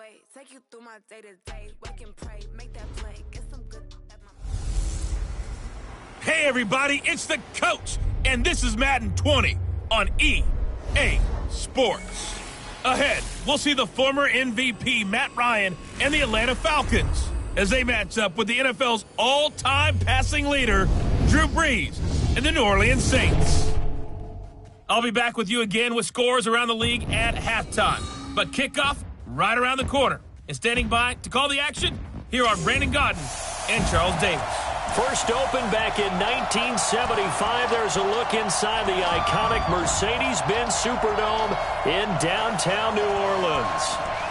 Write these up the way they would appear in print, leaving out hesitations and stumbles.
way. Take you through my day-to-day. Wake and pray, make that play. Get some good at my... Hey everybody, it's the coach, and this is Madden 20 on EA Sports. Ahead, we'll see the former MVP Matt Ryan and the Atlanta Falcons as they match up with the NFL's all-time passing leader, Drew Brees, and the New Orleans Saints. I'll be back with you again with scores around the league at halftime, but kickoff right around the corner. And standing by to call the action, here are Brandon Godden and Charles Davis. First opened back in 1975. There's a look inside the iconic Mercedes-Benz Superdome in downtown New Orleans.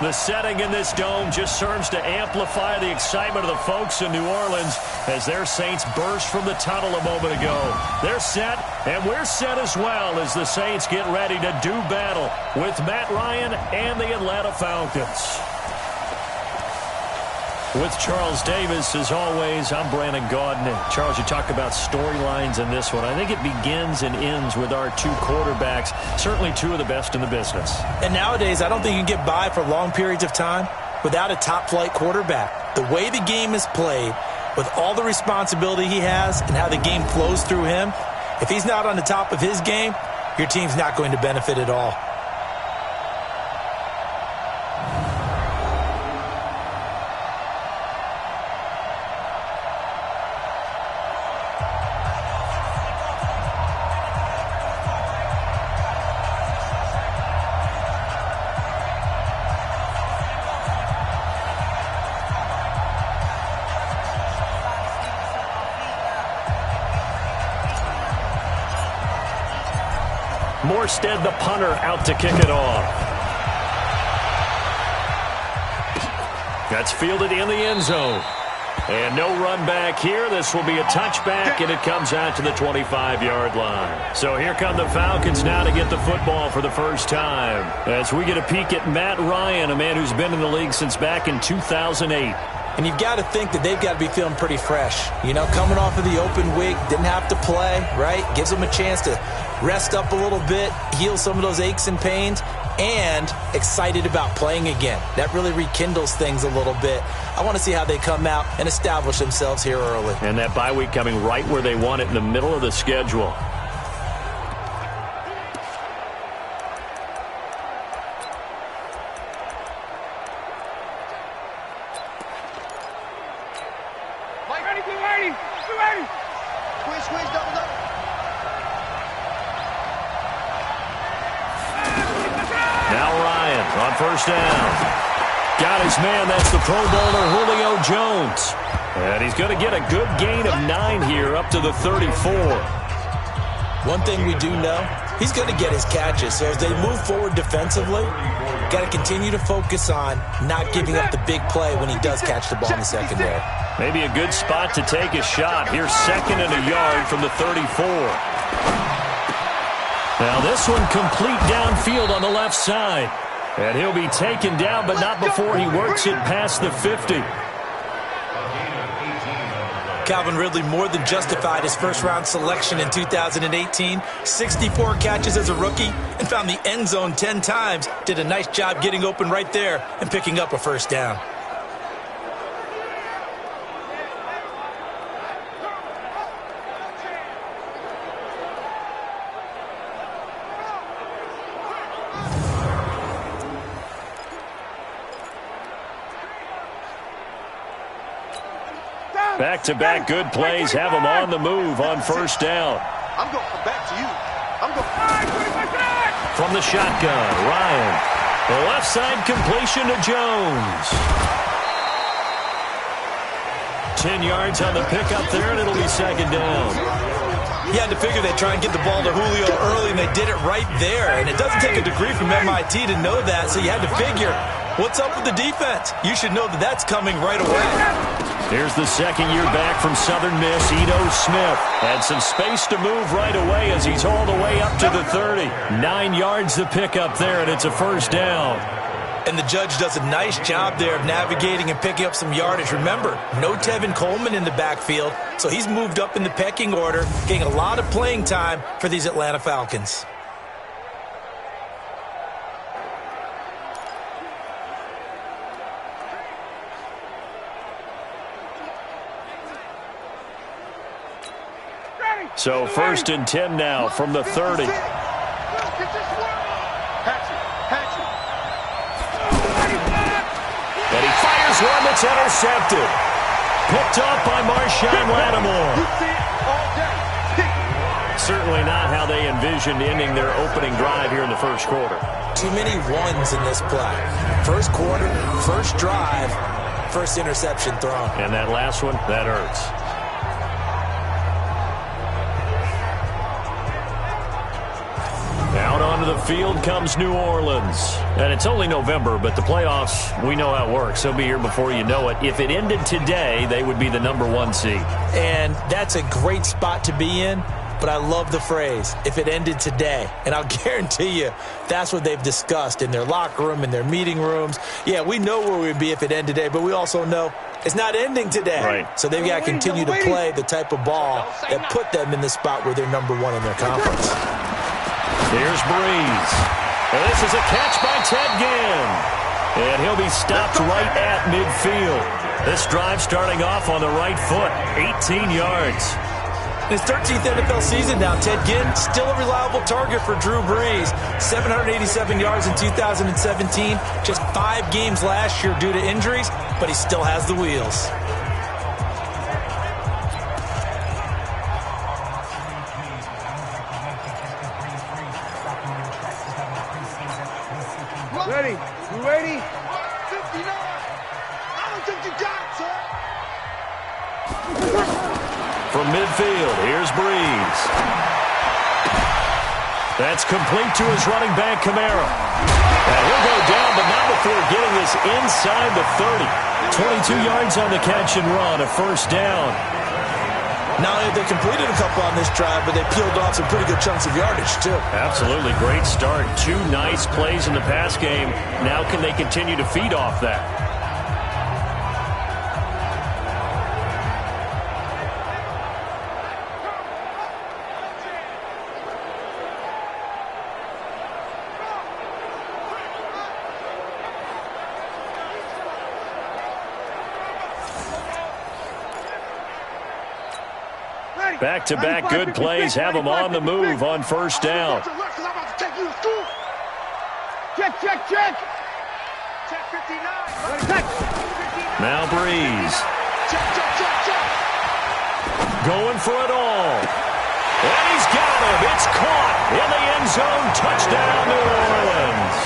The setting in this dome just serves to amplify the excitement of the folks in New Orleans as their Saints burst from the tunnel a moment ago. They're set, and we're set as well as the Saints get ready to do battle with Matt Ryan and the Atlanta Falcons. With Charles Davis, as always, I'm Brandon Godden. And Charles, you talk about storylines in this one. I think it begins and ends with our two quarterbacks, certainly two of the best in the business. And nowadays, I don't think you can get by for long periods of time without a top-flight quarterback. The way the game is played, with all the responsibility he has and how the game flows through him, if he's not on the top of his game, your team's not going to benefit at all. Morstead, the punter, out to kick it off. That's fielded in the end zone. And no run back here. This will be a touchback, and it comes out to the 25-yard line. So here come the Falcons now to get the football for the first time. As we get a peek at Matt Ryan, a man who's been in the league since back in 2008. And you've got to think that they've got to be feeling pretty fresh. You know, coming off of the open week, didn't have to play, right? Gives them a chance to rest up a little bit, heal some of those aches and pains, and excited about playing again. That really rekindles things a little bit. I want to see how they come out and establish themselves here early. And that bye week coming right where they want it, in the middle of the schedule. First down. Got his man. That's the Pro Bowler Julio Jones. And he's going to get a good gain of 9 here up to the 34. One thing we do know, he's going to get his catches. So as they move forward defensively, got to continue to focus on not giving up the big play when he does catch the ball in the secondary. Maybe a good spot to take a shot. Here's 2nd and a yard from the 34. Now this one complete downfield on the left side. And he'll be taken down, but not before he works it past the 50. Calvin Ridley more than justified his first-round selection in 2018. 64 catches as a rookie and found the end zone 10 times. Did a nice job getting open right there and picking up a first down. Back-to-back good plays have him on the move on first down. I'm going back to you. From the shotgun, Ryan. The left side completion to Jones. 10 yards on the pickup there, and it'll be 2nd down. You had to figure they'd try and get the ball to Julio early, and they did it right there. And it doesn't take a degree from MIT to know that, so you had to figure, what's up with the defense? You should know that that's coming right away. Here's the second year back from Southern Miss, Ito Smith. Had some space to move right away as he's hauled away up to the 30. 9 yards to pick up there, and it's a first down. And the judge does a nice job there of navigating and picking up some yardage. Remember, no Tevin Coleman in the backfield, so he's moved up in the pecking order, getting a lot of playing time for these Atlanta Falcons. So 1st and 10 now from the 30. And he fires one that's intercepted. Picked off by Marshawn Lattimore. Certainly not how they envisioned ending their opening drive here in the first quarter. Too many ones in this play. First quarter, first drive, first interception thrown. And that last one, that hurts. Out onto the field comes New Orleans. And it's only November, but the playoffs, we know how it works. They'll be here before you know it. If it ended today, they would be the #1 seed. And that's a great spot to be in, but I love the phrase, if it ended today. And I'll guarantee you, that's what they've discussed in their locker room, in their meeting rooms. Yeah, we know where we'd be if it ended today, but we also know it's not ending today. Right. So they've got to continue to play the type of ball that put them in the spot where they're #1 in their conference. Here's Breeze. And this is a catch by Ted Ginn. And he'll be stopped right at midfield. This drive starting off on the right foot, 18 yards. His 13th NFL season now, Ted Ginn, still a reliable target for Drew Brees. 787 yards in 2017, just 5 games last year due to injuries, but he still has the wheels. Ready? You ready? 59. I don't think you got it, sir. From midfield, here's Breeze. That's complete to his running back, Kamara. And he'll go down, but not before getting this inside the 30. 22 yards on the catch and run, a first down. Not only have they completed a couple on this drive, but they peeled off some pretty good chunks of yardage, too. Absolutely great start. 2 nice plays in the pass game. Now can they continue to feed off that? Back-to-back good plays have them on the move on first down. Check. Check 59. Now Breeze. Check. Going for it all. And he's got him. It's caught in the end zone. Touchdown, New Orleans.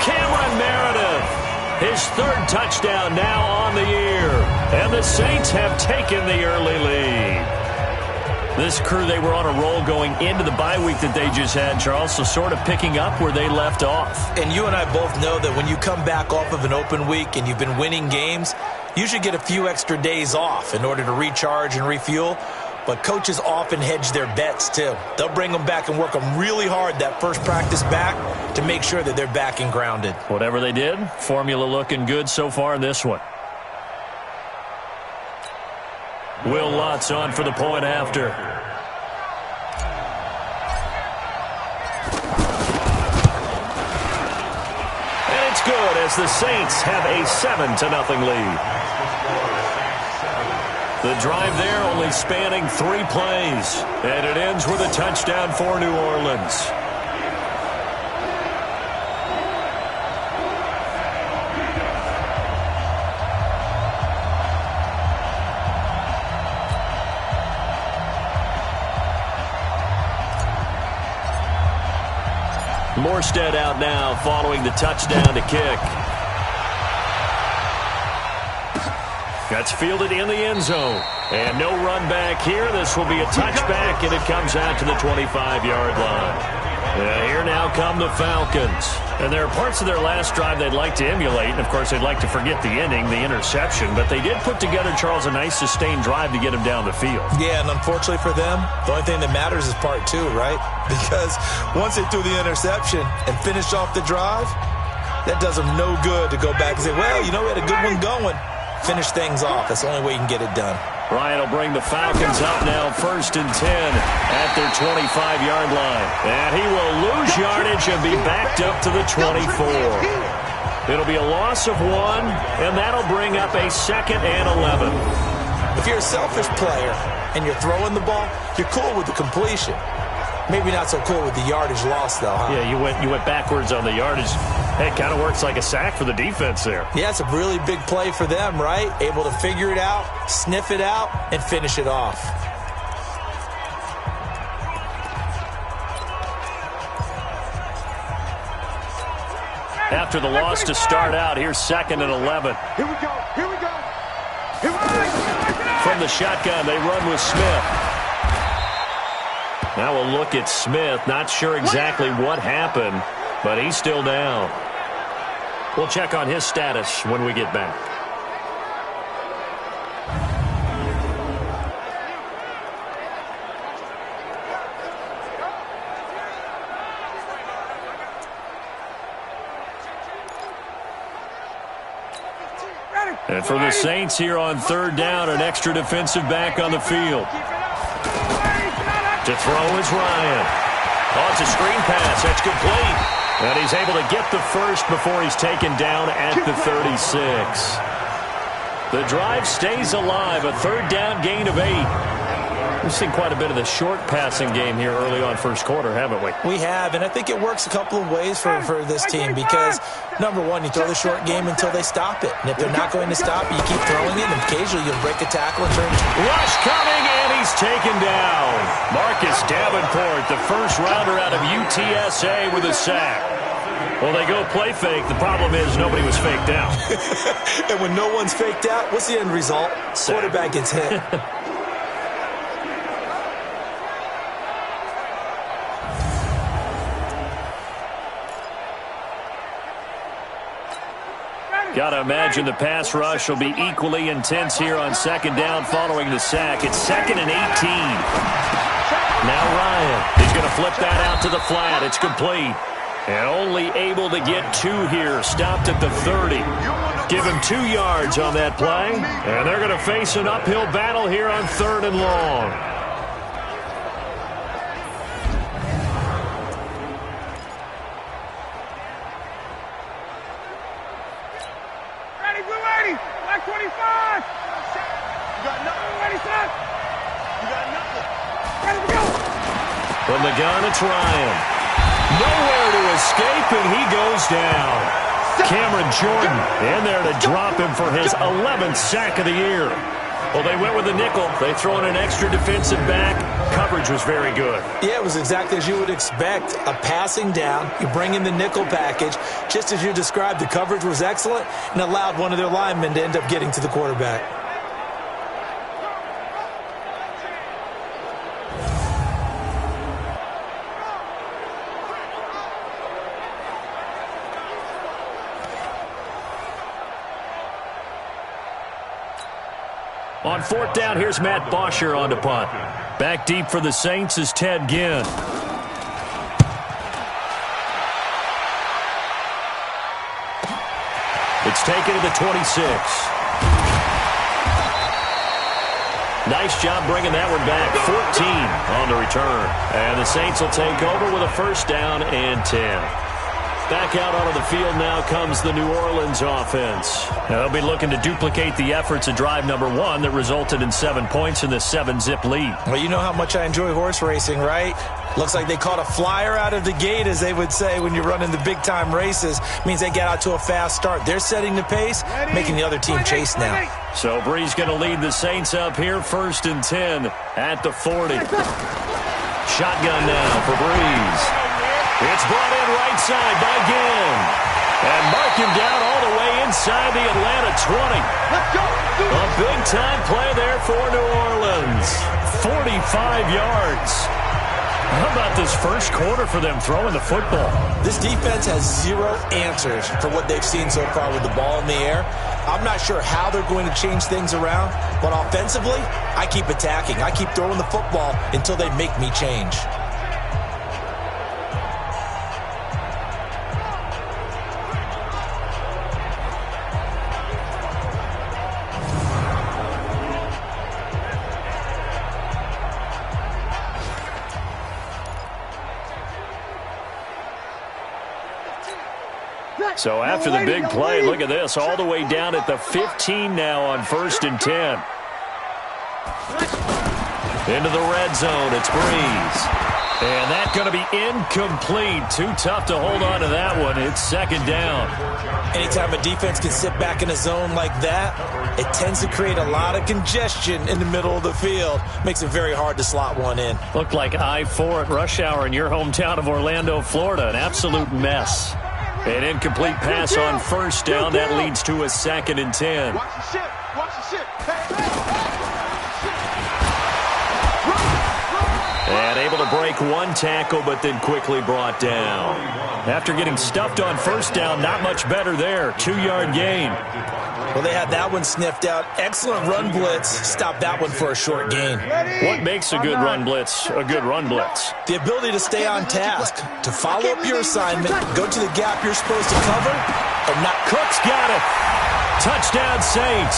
Cameron Meredith. His 3rd touchdown now on the year. And the Saints have taken the early lead. This crew, they were on a roll going into the bye week that they just had, Charles, so sort of picking up where they left off. And you and I both know that when you come back off of an open week and you've been winning games, you should get a few extra days off in order to recharge and refuel. But coaches often hedge their bets, too. They'll bring them back and work them really hard that first practice back to make sure that they're back and grounded. Whatever they did, formula looking good so far in this one. Will Lutz on for the point after. And it's good as the Saints have a 7-0 lead. The drive there only spanning 3 plays. And it ends with a touchdown for New Orleans. Morstead out now following the touchdown to kick. That's fielded in the end zone. And no run back here. This will be a touchback, and it comes out to the 25-yard line. Here now come the Falcons. And there are parts of their last drive they'd like to emulate. And, of course, they'd like to forget the ending, the interception. But they did put together, Charles, a nice sustained drive to get him down the field. Yeah, and unfortunately for them, the only thing that matters is part 2, right? Because once they threw the interception and finished off the drive, that does them no good to go back and say, well, you know, we had a good one going. Finish things off. That's the only way you can get it done. Ryan will bring the Falcons up now, 1st and 10 at their 25-yard line. And he will lose yardage and be backed up to the 24. It'll be a loss of 1, and that'll bring up a 2nd and 11. If you're a selfish player, and you're throwing the ball, you're cool with the completion. Maybe not so cool with the yardage loss, though, huh? Yeah, you went backwards on the yardage. Hey, it kind of works like a sack for the defense there. Yeah, it's a really big play for them, right? Able to figure it out, sniff it out, and finish it off. After the loss to start out, here's 2nd and 11. Here we go. Here we go. Here we go. From the shotgun, they run with Smith. Now we'll look at Smith. Not sure exactly what happened, but he's still down. We'll check on his status when we get back. And for the Saints here on 3rd down, an extra defensive back on the field. To throw is Ryan. Oh, it's a screen pass. That's complete. And he's able to get the first before he's taken down at the 36. The drive stays alive. A 3rd down gain of 8. We've seen quite a bit of the short passing game here early on first quarter, haven't we? We have, and I think it works a couple of ways for this team because, number one, you throw the short game until they stop it. And if they're not going to stop it, you keep throwing it, and occasionally you'll break a tackle and turn. Rush coming, and he's taken down. Marcus Davenport, the first rounder out of UTSA with a sack. Well, they go play fake. The problem is nobody was faked out. And when no one's faked out, what's the end result? Sack. Quarterback gets hit. Got to imagine the pass rush will be equally intense here on 2nd down following the sack. It's 2nd and 18. Now Ryan. He's going to flip that out to the flat. It's complete. And only able to get 2 here. Stopped at the 30. Give him 2 yards on that play. And they're going to face an uphill battle here on 3rd and long. Black 25. You got nothing. Ready, set. You got nothing. Ready to go. From the gun, it's Ryan. Nowhere to escape, and he goes down. Cameron Jordan in there to drop him for his 11th sack of the year. Well, they went with the nickel. They throw in an extra defensive back. Coverage was very good. Yeah, it was exactly as you would expect. A passing down. You bring in the nickel package. Just as you described, the coverage was excellent and allowed one of their linemen to end up getting to the quarterback. On 4th down, here's Matt Bosher on to punt. Back deep for the Saints is Ted Ginn. It's taken to the 26. Nice job bringing that one back. 14 on the return. And the Saints will take over with a 1st down and 10. Back out onto the field now comes the New Orleans offense. They'll be looking to duplicate the efforts of drive number 1 that resulted in 7 points in the 7-zip lead. Well, you know how much I enjoy horse racing, right? Looks like they caught a flyer out of the gate, as they would say when you're running the big-time races. Means they get out to a fast start. They're setting the pace, making the other team chase now. So Breeze going to lead the Saints up here, 1st and 10 at the 40. Shotgun now for Breeze. It's brought in right side by Ginn. And mark him down all the way inside the Atlanta 20. A big-time play there for New Orleans. 45 yards. How about this first quarter for them throwing the football? This defense has 0 answers for what they've seen so far with the ball in the air. I'm not sure how they're going to change things around, but offensively, I keep attacking. I keep throwing the football until they make me change. So after the big play, look at this, all the way down at the 15 now on 1st and 10. Into the red zone, it's Breeze. And that's going to be incomplete. Too tough to hold on to that one. It's second down. Anytime a defense can sit back in a zone like that, it tends to create a lot of congestion in the middle of the field. Makes it very hard to slot one in. Looked like I-4 at rush hour in your hometown of Orlando, Florida. An absolute mess. An incomplete pass on first down. That leads to a 2nd and 10. Watch the ship. Watch the ship. And able to break one tackle, but then quickly brought down. After getting stuffed on first down, not much better there. 2-yard gain. Well, they had that one sniffed out. Excellent run blitz. Stopped that one for a short gain. What makes a good run blitz a good run blitz? The ability to stay on task, to follow up your assignment, go to the gap you're supposed to cover, and not... Cook's got it. Touchdown, Saints.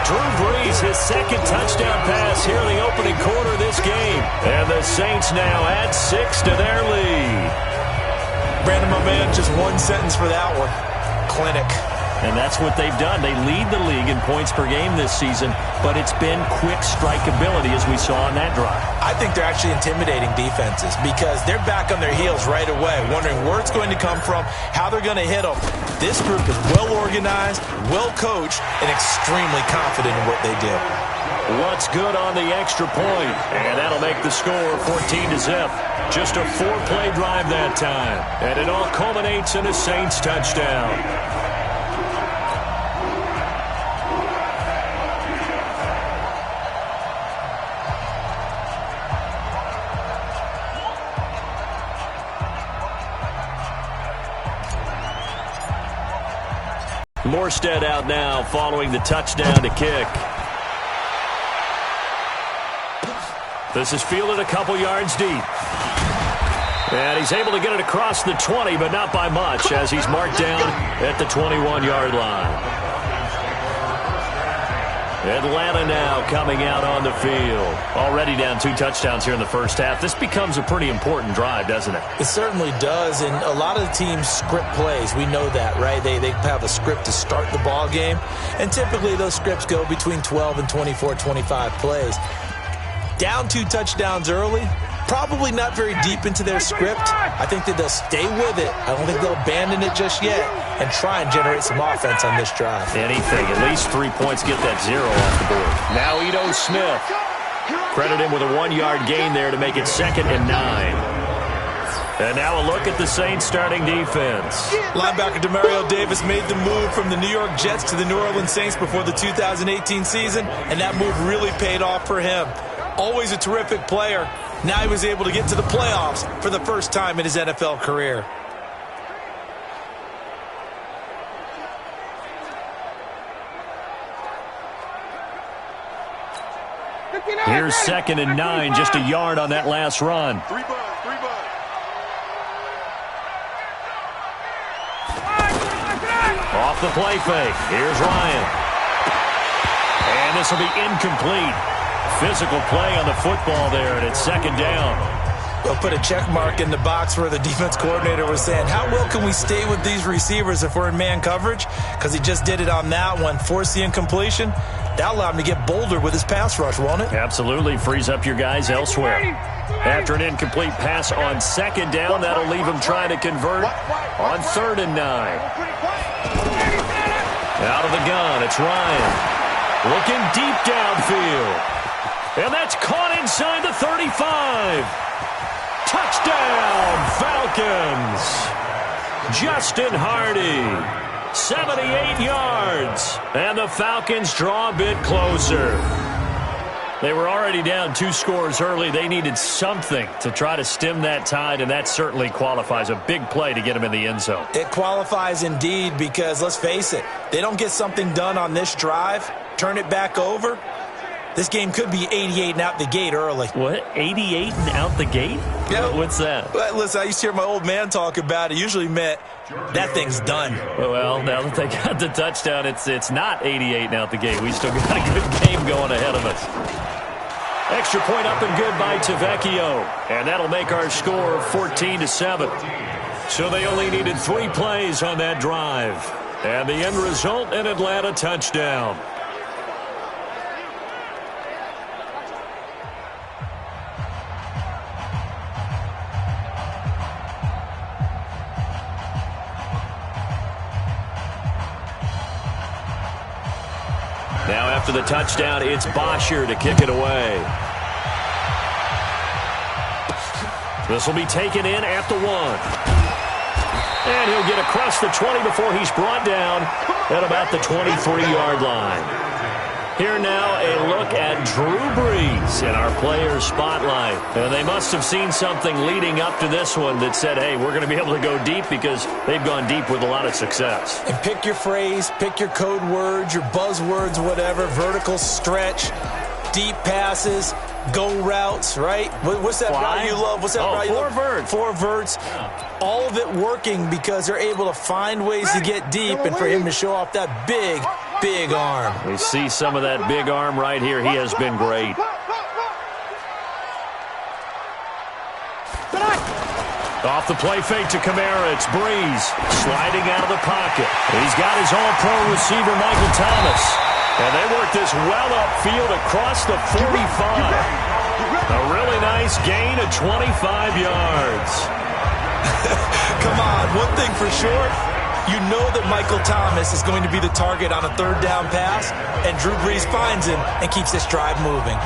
Drew Brees, his 2nd touchdown pass here in the opening quarter of this game. And the Saints now add 6 to their lead. Brandon, my man, just one sentence for that one. Clinic. And that's what they've done. They lead the league in points per game this season, but it's been quick strikeability as we saw on that drive. I think they're actually intimidating defenses because they're back on their heels right away, wondering where it's going to come from, how they're going to hit them. This group is well organized, well coached, and extremely confident in what they do. What's good on the extra point? And that'll make the score 14-0. Just a 4-play drive that time. And it all culminates in a Saints touchdown. Morstead out now following the touchdown to kick. This is fielded a couple yards deep. And he's able to get it across the 20, but not by much, as he's marked down at the 21-yard line. Atlanta now coming out on the field. Already down 2 touchdowns here in the first half. This becomes a pretty important drive, doesn't it? It certainly does, and a lot of the teams script plays. We know that, right? They have a script to start the ball game, and typically those scripts go between 12 and 24, 25 plays. Down 2 touchdowns early, probably not very deep into their script. I think that they'll stay with it. I don't think they'll abandon it just yet and try and generate some offense on this drive. Anything. At least 3 points, get that 0 off the board. Now Ito Smith. Credit him with a 1-yard gain there to make it 2nd and 9. And now a look at the Saints starting defense. Linebacker Demario Davis made the move from the New York Jets to the New Orleans Saints before the 2018 season, and that move really paid off for him. Always a terrific player. Now he was able to get to the playoffs for the first time in his NFL career. Here's 2nd and 9, just a yard on that last run. 3 bucks. Off the play fake. Here's Ryan. And this will be incomplete. Physical play on the football there, and it's 2nd down. They'll put a check mark in the box where the defense coordinator was saying, how well can we stay with these receivers if we're in man coverage? Because he just did it on that one. Force the incompletion. That allowed him to get bolder with his pass rush, won't it? Absolutely. Frees up your guys elsewhere. After an incomplete pass on 2nd down, that'll leave him trying to convert on 3rd and 9. Out of the gun, it's Ryan. Looking deep downfield. And that's caught inside the 35. Touchdown, Falcons. Justin Hardy. 78 yards. And the Falcons draw a bit closer. They were already down 2 scores early. They needed something to try to stem that tide, and that certainly qualifies. A big play to get them in the end zone. It qualifies indeed because, let's face it, they don't get something done on this drive, turn it back over, this game could be 88 and out the gate early. What? 88 and out the gate? Yeah. What's that? Well, listen, I used to hear my old man talk about it. Usually meant that thing's done. Well, now that they got the touchdown, it's not 88 and out the gate. We still got a good game going ahead of us. Extra point up and good by Tavecchio. And that'll make our score 14-7. So they only needed 3 plays on that drive. And the end result, an Atlanta touchdown. after the touchdown, it's Bosher to kick it away. This will be taken in at the 1. And he'll get across the 20 before he's brought down at about the 23-yard line. Here now, a look at Drew Brees in our players' spotlight. And they must have seen something leading up to this one that said, hey, we're going to be able to go deep because they've gone deep with a lot of success. And pick your phrase, pick your code words, your buzzwords, whatever, vertical stretch, deep passes, go routes, right? What's that route you love? What's that route you love? 4 verts. 4 verts. Yeah. All of it working because they're able to find ways to get deep and for him to show off that big arm. We see some of that big arm right here. He has been great. Off the play fake to Kamara. It's Brees sliding out of the pocket. He's got his all-pro receiver, Michael Thomas. And they work this well upfield across the 45. A really nice gain of 25 yards. Come on, one thing for sure. You know that Michael Thomas is going to be the target on a 3rd down pass, and Drew Brees finds him and keeps this drive moving.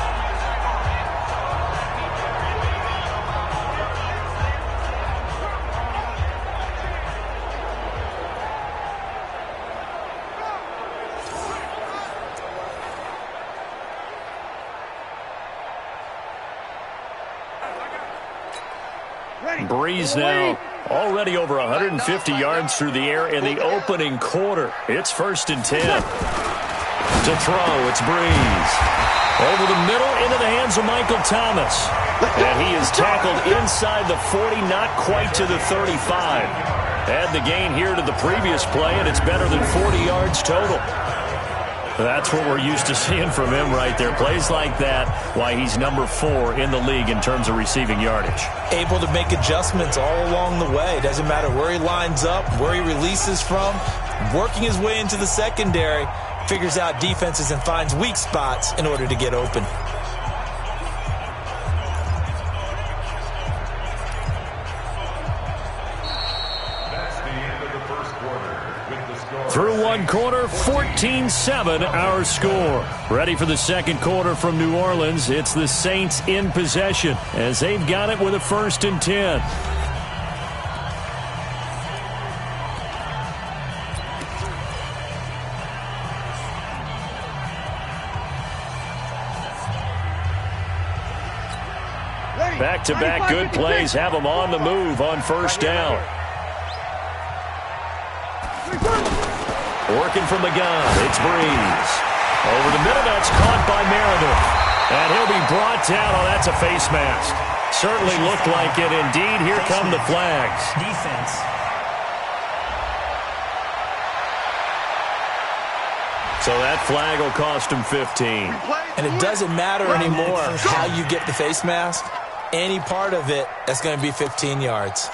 Brees now already over 150 yards through the air in the opening quarter. It's 1st and 10. To throw, it's Brees. Over the middle into the hands of Michael Thomas. And he is tackled inside the 40, not quite to the 35. Add the gain here to the previous play, and it's better than 40 yards total. That's what we're used to seeing from him right there. Plays like that, why he's number 4 in the league in terms of receiving yardage. Able to make adjustments all along the way. Doesn't matter where he lines up, where he releases from. Working his way into the secondary, figures out defenses and finds weak spots in order to get open. Through 1 quarter, 14-7 our score. Ready for the 2nd quarter from New Orleans. It's the Saints in possession as they've got it with a 1st and 10. Back-to-back good plays have them on the move on 1st down. Working from the gun, it's Brees. Over the middle, that's caught by Meredith. And he'll be brought down. Oh, that's a face mask. Certainly looked like it. Indeed, here come the flags. Defense. So that flag will cost him 15. And it doesn't matter anymore how you get the face mask. Any part of it, that's going to be 15 yards.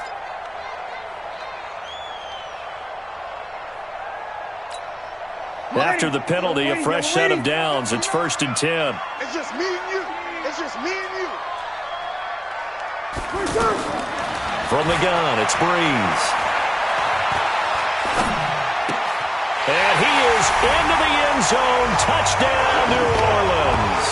After the penalty, a fresh set of downs. It's 1st and 10. It's just me and you. It's just me and you. From the gun, it's Brees. And he is into the end zone. Touchdown, New Orleans.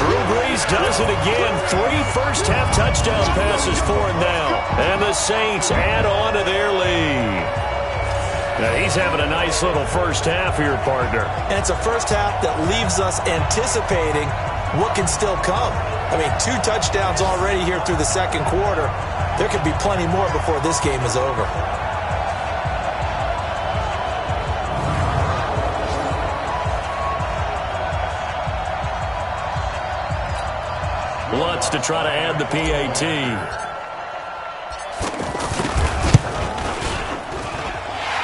Drew Brees does it again. 3 first-half touchdown passes, 4th down. And the Saints add on to their lead. Now, he's having a nice little first half here, partner. And it's a first half that leaves us anticipating what can still come. I mean, 2 touchdowns already here through the 2nd quarter. There could be plenty more before this game is over. Lutz to try to add the PAT.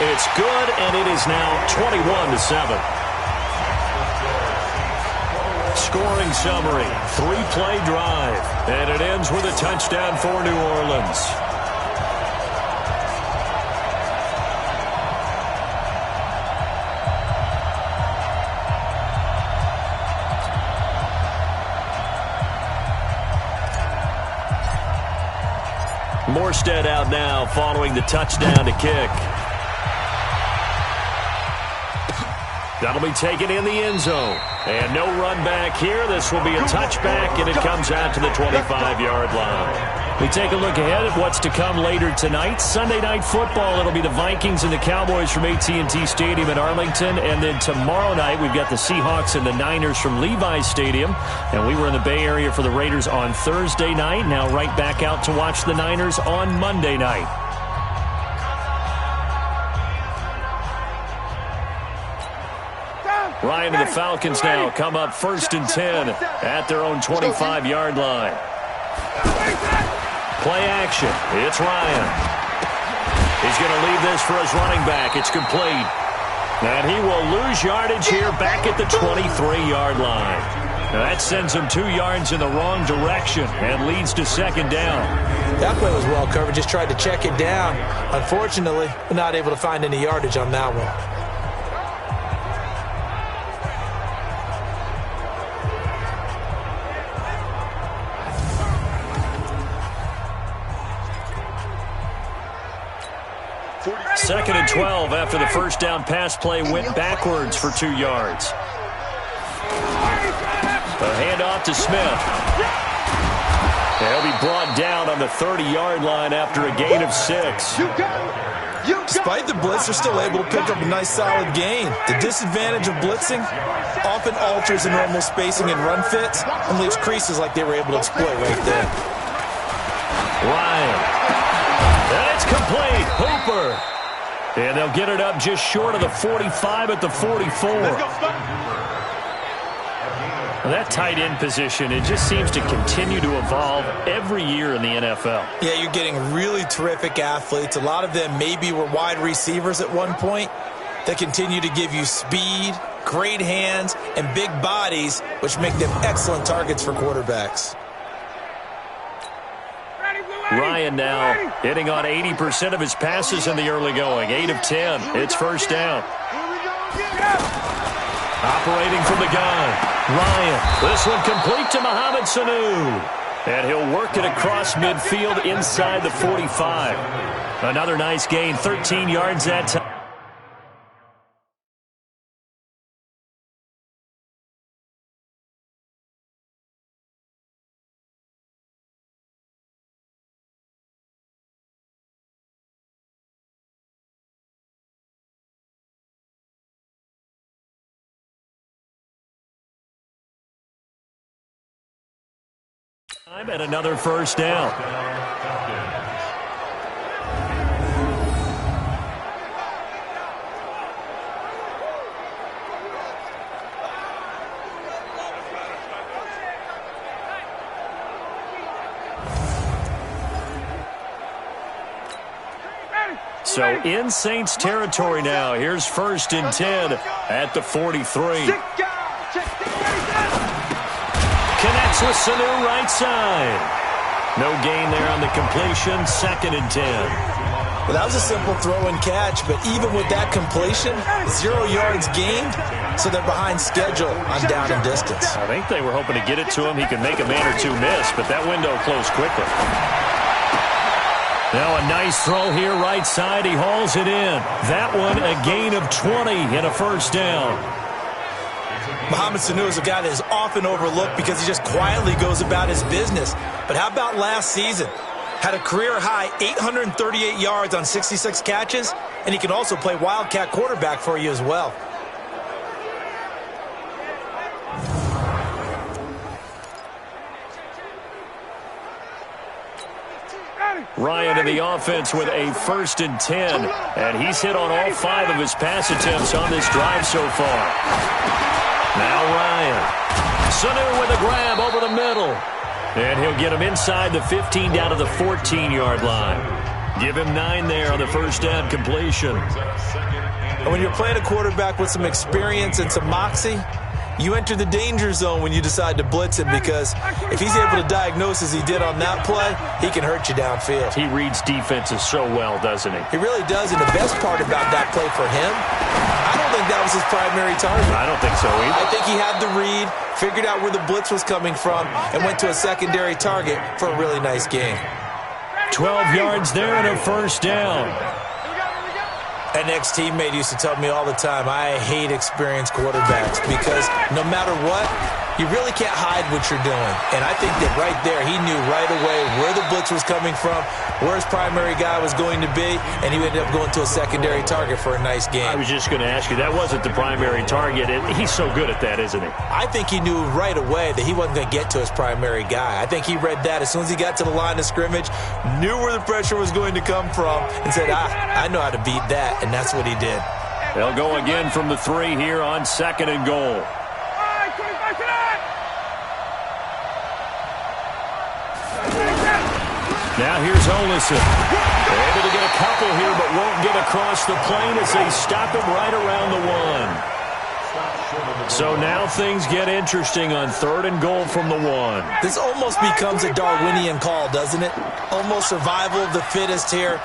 It's good, and it is now 21-7. Scoring summary, 3-play drive, and it ends with a touchdown for New Orleans. Morstead out now following the touchdown to kick. That'll be taken in the end zone. And no run back here. This will be a touchback, and it comes out to the 25-yard line. We take a look ahead at what's to come later tonight. Sunday Night Football, it'll be the Vikings and the Cowboys from AT&T Stadium in Arlington. And then tomorrow night, we've got the Seahawks and the Niners from Levi's Stadium. And we were in the Bay Area for the Raiders on Thursday night. Now right back out to watch the Niners on Monday night. Ryan and the Falcons now come up 1st and 10 at their own 25-yard line. Play action. It's Ryan. He's going to leave this for his running back. It's complete. And he will lose yardage here back at the 23-yard line. Now that sends him 2 yards in the wrong direction and leads to 2nd down. That play was well covered. Just tried to check it down. Unfortunately, we're not able to find any yardage on that one. Second and 12 after the first down pass play went backwards for 2 yards. A handoff to Smith. He'll be brought down on the 30-yard line after a gain of 6. Despite the blitz, they're still able to pick up a nice solid gain. The disadvantage of blitzing often alters the normal spacing and run fits and leaves creases like they were able to exploit right there. Ryan. And it's complete. Hooper. And they'll get it up just short of the 45 at the 44. That tight end position, it just seems to continue to evolve every year in the NFL. Yeah, you're getting really terrific athletes. A lot of them maybe were wide receivers at one point. They continue to give you speed, great hands, and big bodies, which make them excellent targets for quarterbacks. Ryan now hitting on 80% of his passes in the early going. 8 of 10. It's 1st down. Operating from the gun. Ryan. This one complete to Mohamed Sanu. And he'll work it across midfield inside the 45. Another nice gain. 13 yards that time. At another 1st down. So in Saints territory now. Here's 1st and 10 at the 43. Connects with Sanu right side. No gain there on the completion. 2nd and 10. Well, that was a simple throw and catch, but even with that completion, 0 yards gained, so they're behind schedule on down and distance. I think they were hoping to get it to him. He could make a man or two miss, but that window closed quickly. Now a nice throw here right side. He hauls it in. That one a gain of 20 and a 1st down. Mohamed Sanu is a guy that is often overlooked because he just quietly goes about his business. But how about last season? Had a career-high 838 yards on 66 catches, and he can also play wildcat quarterback for you as well. Ryan in the offense with a 1st and 10, and he's hit on all 5 of his pass attempts on this drive so far. Now Ryan. Sanu with a grab over the middle. And he'll get him inside the 15 down to the 14-yard line. Give him 9 there on the 1st down completion. And when you're playing a quarterback with some experience and some moxie, you enter the danger zone when you decide to blitz him, because if he's able to diagnose as he did on that play, he can hurt you downfield. He reads defenses so well, doesn't he? He really does, and the best part about that play for him, I don't think that was his primary target. I don't think so either. I think he had the read, figured out where the blitz was coming from, and went to a secondary target for a really nice gain. 12 yards there and a 1st down. An ex-teammate used to tell me all the time, I hate experienced quarterbacks because no matter what, you really can't hide what you're doing. And I think that right there, he knew right away where the blitz was coming from, where his primary guy was going to be, and he ended up going to a secondary target for a nice game. I was just going to ask you, that wasn't the primary target. He's so good at that, isn't he? I think he knew right away that he wasn't going to get to his primary guy. I think he read that as soon as he got to the line of scrimmage, knew where the pressure was going to come from, and said, I know how to beat that, and that's what he did. They'll go again from the 3 here on 2nd and goal. Now here's Olison. They're able to get a couple here, but won't get across the plane as they stop him right around the 1. So now things get interesting on 3rd and goal from the 1. This almost becomes a Darwinian call, doesn't it? Almost survival of the fittest here.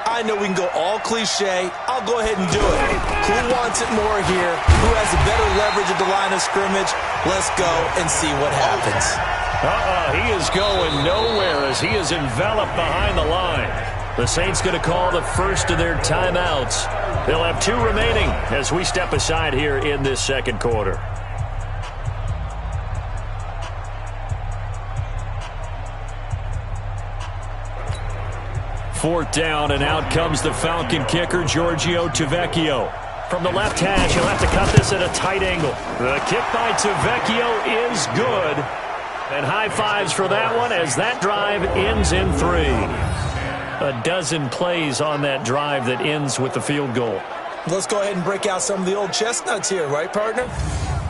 I know we can go all cliche. I'll go ahead and do it. Who wants it more here? Who has a better leverage at the line of scrimmage? Let's go and see what happens. He is going nowhere as he is enveloped behind the line. The Saints going to call the first of their timeouts. They'll have 2 remaining as we step aside here in this 2nd quarter. Fourth down, and out comes the Falcon kicker, Giorgio Tavecchio. From the left hash, he'll have to cut this at a tight angle. The kick by Tavecchio is good. And high fives for that one as that drive ends in 3. A dozen plays on that drive that ends with the field goal. Let's go ahead and break out some of the old chestnuts here, right, partner?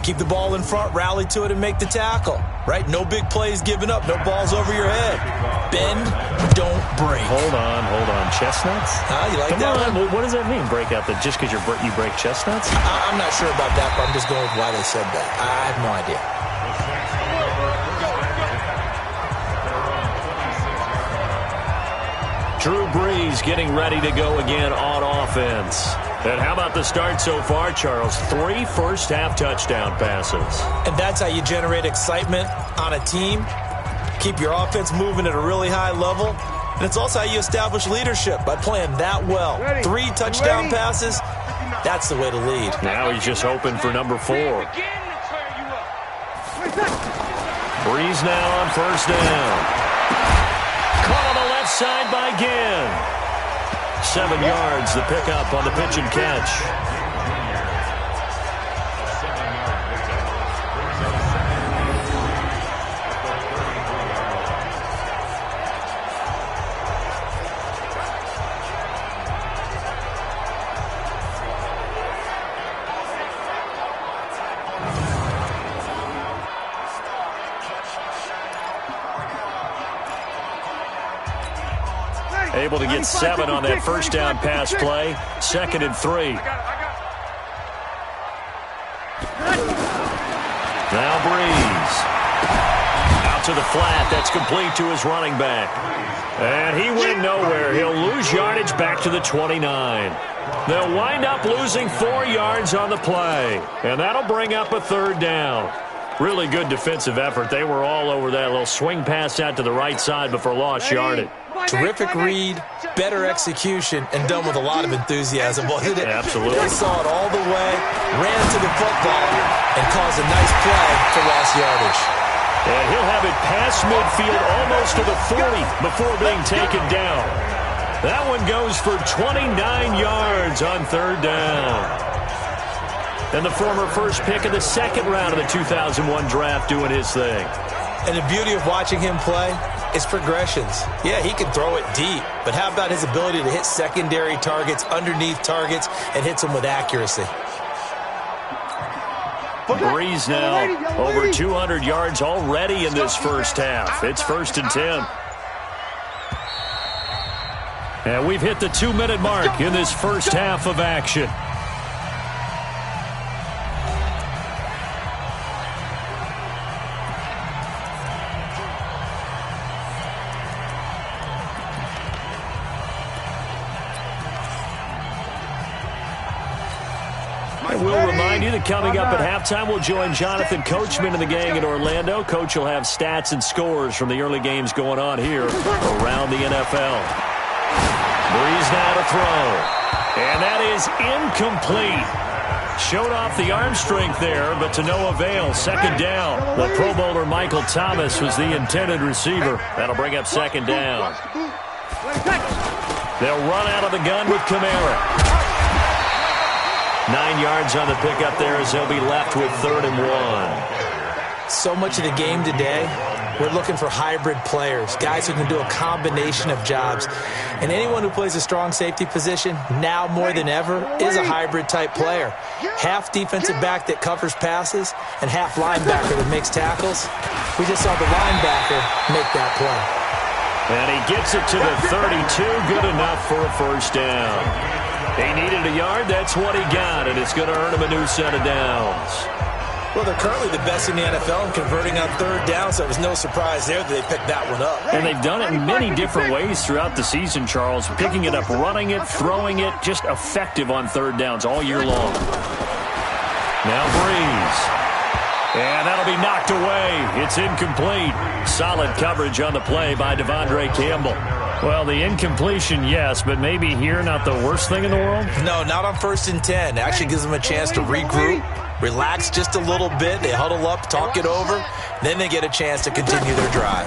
Keep the ball in front, rally to it, and make the tackle, right? No big plays given up, no balls over your head. Bend, don't break. Hold on. Chestnuts? You like Come that on. one? What does that mean, break out? Just because you break chestnuts? I'm not sure about that, but I'm just going with why they said that. I have no idea. Drew Brees getting ready to go again on offense. And how about the start so far, Charles? 3 first-half touchdown passes. And that's how you generate excitement on a team. Keep your offense moving at a really high level. And it's also how you establish leadership by playing that well. 3 touchdown passes, that's the way to lead. Now he's just hoping for number 4. Brees now on first down. Caught on the left side by Ginn. 7 yards, the pickup on the pitch and catch. Able to get 7 on that first down pass play. 2nd and 3. Now Brees. Out to the flat. That's complete to his running back. And he went nowhere. He'll lose yardage back to the 29. They'll wind up losing 4 yards on the play. And that'll bring up a 3rd down. Really good defensive effort. They were all over that little swing pass out to the right side before lost yardage. Terrific read, better execution, and done with a lot of enthusiasm, wasn't it? Absolutely. They saw it all the way, ran to the football, and caused a nice play for lost yardage. And he'll have it past midfield almost to the 40 before being taken down. That one goes for 29 yards on 3rd down. And the former first pick of the 2nd round of the 2001 draft doing his thing. And the beauty of watching him play is progressions. Yeah, he can throw it deep, but how about his ability to hit secondary targets, underneath targets, and hits them with accuracy? Brees now over 200 yards already in this first half. It's 1st and 10. And we've hit the 2-minute mark in this first half of action. We'll remind you that coming up at halftime, we'll join Jonathan Coachman and the gang in Orlando. Coach will have stats and scores from the early games going on here around the NFL. Brees now to throw. And that is incomplete. Showed off the arm strength there, but to no avail. Second down. The Pro Bowler Michael Thomas was the intended receiver. That'll bring up second down. They'll run out of the gun with Kamara. 9 yards on the pickup there as they'll be left with 3rd and 1. So much of the game today, we're looking for hybrid players, guys who can do a combination of jobs. And anyone who plays a strong safety position, now more than ever, is a hybrid-type player. Half defensive back that covers passes and half linebacker that makes tackles. We just saw the linebacker make that play. And he gets it to the 32, good enough for a first down. He needed a yard, that's what he got, and it's going to earn him a new set of downs. Well, they're currently the best in the NFL in converting on 3rd down, so it was no surprise there that they picked that one up. And they've done it in many different ways throughout the season, Charles. Picking it up, running it, throwing it, just effective on 3rd downs all year long. Now Breeze. And that'll be knocked away. It's incomplete. Solid coverage on the play by Devondre Campbell. Well, the incompletion, yes, but maybe here not the worst thing in the world? No, not on 1st and 10. It actually gives them a chance to regroup, relax just a little bit. They huddle up, talk it over. Then they get a chance to continue their drive.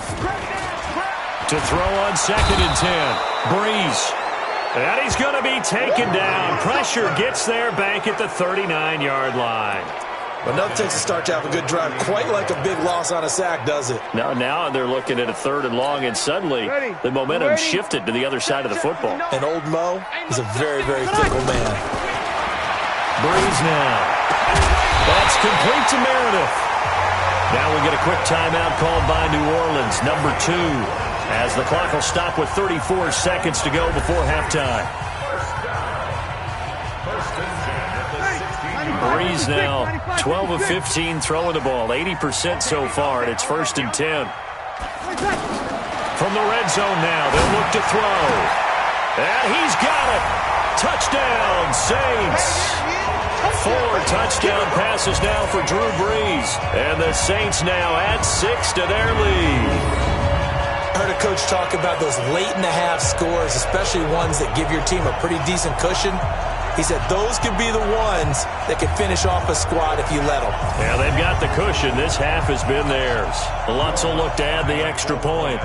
To throw on 2nd and 10. Breeze. And he's going to be taken down. Pressure gets there back at the 39-yard line. But nothing takes a start to have a good drive quite like a big loss on a sack, does it? Now they're looking at a 3rd and long, and suddenly the momentum shifted to the other side of the football. And old Mo is a very, very fickle man. Breeze now. That's complete to Meredith. Now we get a quick timeout called by New Orleans, number 2, as the clock will stop with 34 seconds to go before halftime. Breeze now, 12 of 15 throwing the ball, 80% so far, and it's 1st and 10. From the red zone now, they'll look to throw. And he's got it. Touchdown, Saints. 4 touchdown passes now for Drew Brees. And the Saints now add 6 to their lead. I heard a coach talk about those late-in-the-half scores, especially ones that give your team a pretty decent cushion. He said those could be the ones that could finish off a squad if you let them. Yeah, they've got the cushion. This half has been theirs. Lutz will look to add the extra point.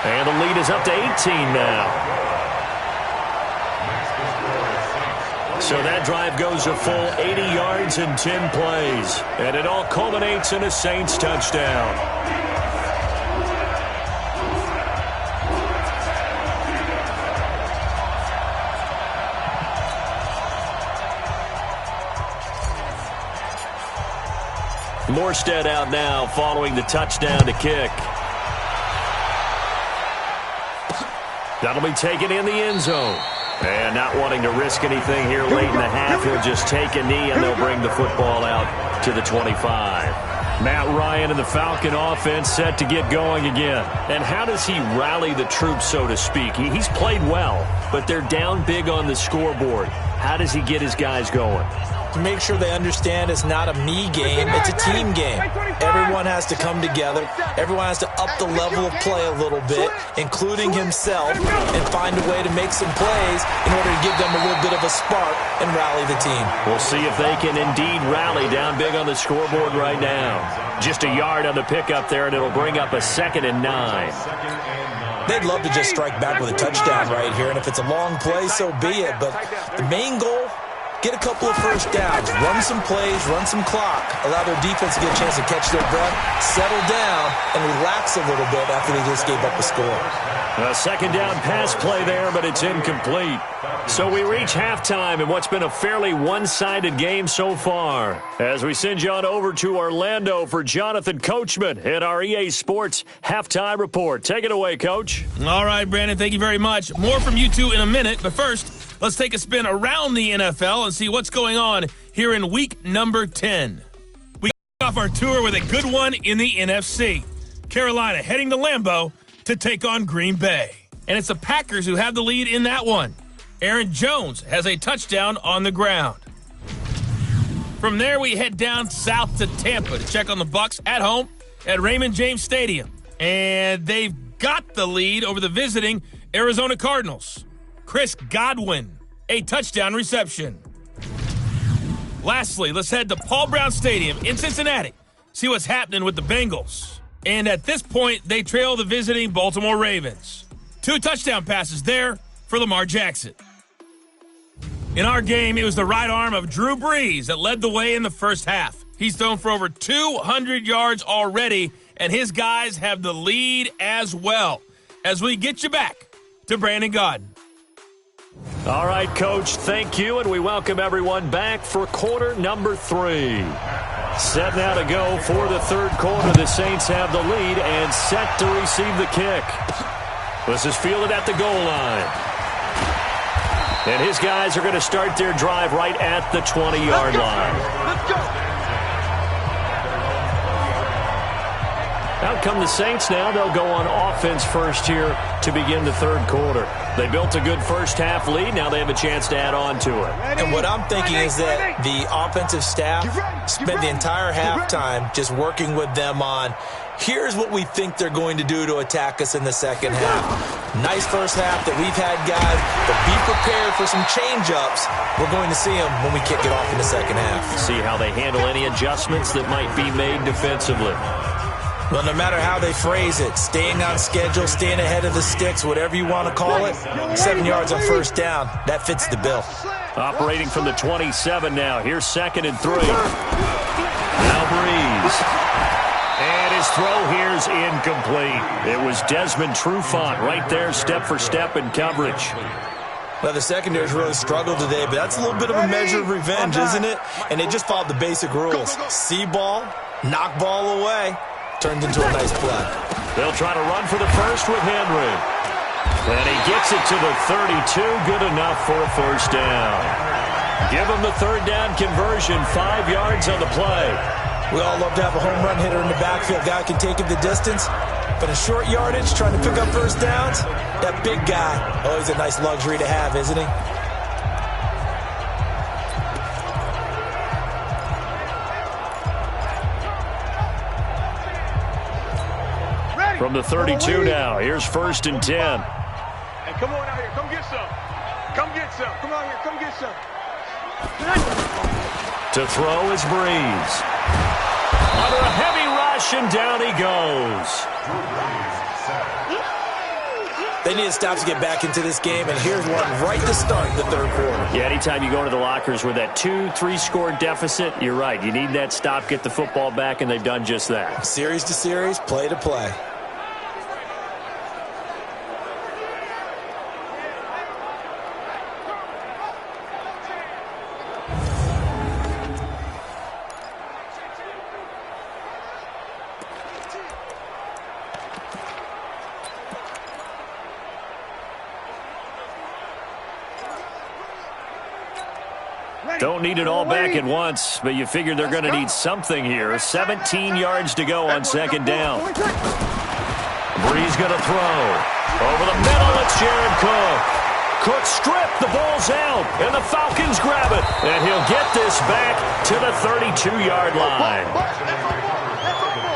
And the lead is up to 18 now. So that drive goes a full 80 yards in 10 plays. And it all culminates in a Saints touchdown. Morstead out now following the touchdown to kick. That'll be taken in the end zone. And not wanting to risk anything here late in the half, he'll just take a knee and they'll bring the football out to the 25. Matt Ryan and the Falcon offense set to get going again. And how does he rally the troops, so to speak? He's played well, but they're down big on the scoreboard. How does he get his guys going? To make sure they understand it's not a me game, it's a team game. Everyone has to come together. Everyone has to up the level of play a little bit, including himself, and find a way to make some plays in order to give them a little bit of a spark and rally the team. We'll see if they can indeed rally down big on the scoreboard right now. Just a yard on the pickup there, and it'll bring up a 2nd and 9. They'd love to just strike back with a touchdown right here, and if it's a long play, so be it. But the main goal, get a couple of first downs, run some plays, run some clock, allow their defense to get a chance to catch their breath, settle down, and relax a little bit after they just gave up a score. A 2nd down pass play there, but it's incomplete. So we reach halftime in what's been a fairly one-sided game so far. As we send you on over to Orlando for Jonathan Coachman at our EA Sports Halftime Report. Take it away, Coach. All right, Brandon, thank you very much. More from you two in a minute, but first, let's take a spin around the NFL and see what's going on here in week number 10. We kick off our tour with a good one in the NFC. Carolina heading to Lambeau to take on Green Bay. And it's the Packers who have the lead in that one. Aaron Jones has a touchdown on the ground. From there, we head down south to Tampa to check on the Bucs at home at Raymond James Stadium. And they've got the lead over the visiting Arizona Cardinals. Chris Godwin, a touchdown reception. Lastly, let's head to Paul Brown Stadium in Cincinnati. See what's happening with the Bengals. And at this point, they trail the visiting Baltimore Ravens. 2 touchdown passes there for Lamar Jackson. In our game, it was the right arm of Drew Brees that led the way in the first half. He's thrown for over 200 yards already, and his guys have the lead as well. As we get you back to Brandon Gaudin. All right, Coach, thank you, and we welcome everyone back for quarter number 3. Set now to go for the third quarter. The Saints have the lead and set to receive the kick. This is fielded at the goal line. And his guys are going to start their drive right at the 20-yard line. Let's go. Out come the Saints now. They'll go on offense first here to begin the third quarter. They built a good first-half lead. Now they have a chance to add on to it. And what I'm thinking is that the offensive staff spent the entire halftime just working with them on, here's what we think they're going to do to attack us in the second half. Nice first half that we've had, guys, but be prepared for some change-ups. We're going to see them when we kick it off in the second half. See how they handle any adjustments that might be made defensively. Well, no matter how they phrase it, staying on schedule, staying ahead of the sticks, whatever you want to call it, 7 yards on first down, that fits the bill. Operating from the 27 now. Here's 2nd and 3. Now Brees. And his throw here's incomplete. It was Desmond Trufant right there, step for step in coverage. Well, the secondary's really struggled today, but that's a little bit of a measure of revenge, isn't it? And they just followed the basic rules. See ball, knock ball away. Turns into a nice play. They'll try to run for the first with Henry. And he gets it to the 32. Good enough for a first down. Give him the third down conversion. 5 yards on the play. We all love to have a home run hitter in the backfield. Guy can take it the distance. But in short yardage, trying to pick up first downs, that big guy, always a nice luxury to have, isn't he? From the 32 now, here's 1st and 10. Hey, come on out here. Come get some. Come get some. Come out here. Come get some. To throw is Brees. Under a heavy rush, and down he goes. They need to stop to get back into this game, and here's one right to start the third quarter. Yeah, anytime you go into the lockers with that 2-3 score deficit, you're right. You need that stop, get the football back, and they've done just that. Series to series, play to play. Don't need it all back at once, but you figure they're going to need something here. 17 yards to go on 2nd down. Brees going to throw. Over the middle, it's Jared Cook. Cook stripped, the ball's out, and the Falcons grab it. And he'll get this back to the 32-yard line.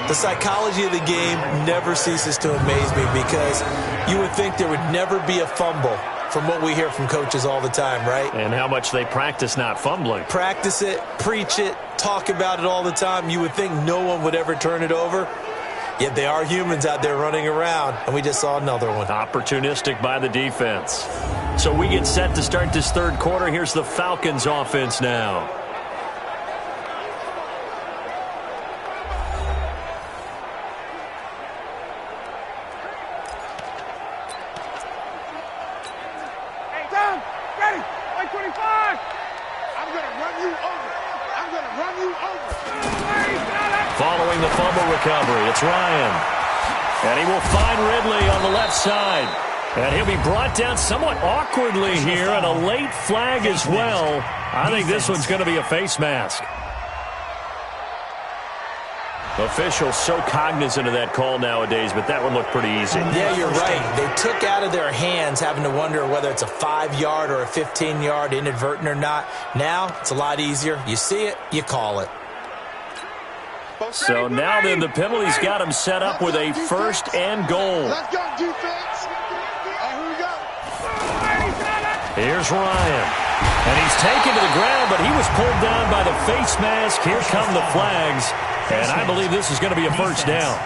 The psychology of the game never ceases to amaze me because you would think there would never be a fumble from what we hear from coaches all the time, right? And how much they practice not fumbling. Practice it, preach it, talk about it all the time. You would think no one would ever turn it over. Yet they are humans out there running around, and we just saw another one. Opportunistic by the defense. So we get set to start this third quarter. Here's the Falcons offense now. Following the fumble recovery, it's Ryan. And he will find Ridley on the left side. And he'll be brought down somewhat awkwardly here, and a late flag as well. I think this one's going to be a face mask. Officials so cognizant of that call nowadays, but that one looked pretty easy. Yeah, you're right. They took out of their hands having to wonder whether it's a 5-yard or a 15-yard, inadvertent or not. Now, it's a lot easier. You see it, you call it. So now then, the penalty's got him set up with a 1st and goal. Let's go, defense. Here we go. Here's Ryan. And he's taken to the ground, but he was pulled down by the face mask. Here come the flags. And I believe this is going to be a 1st down.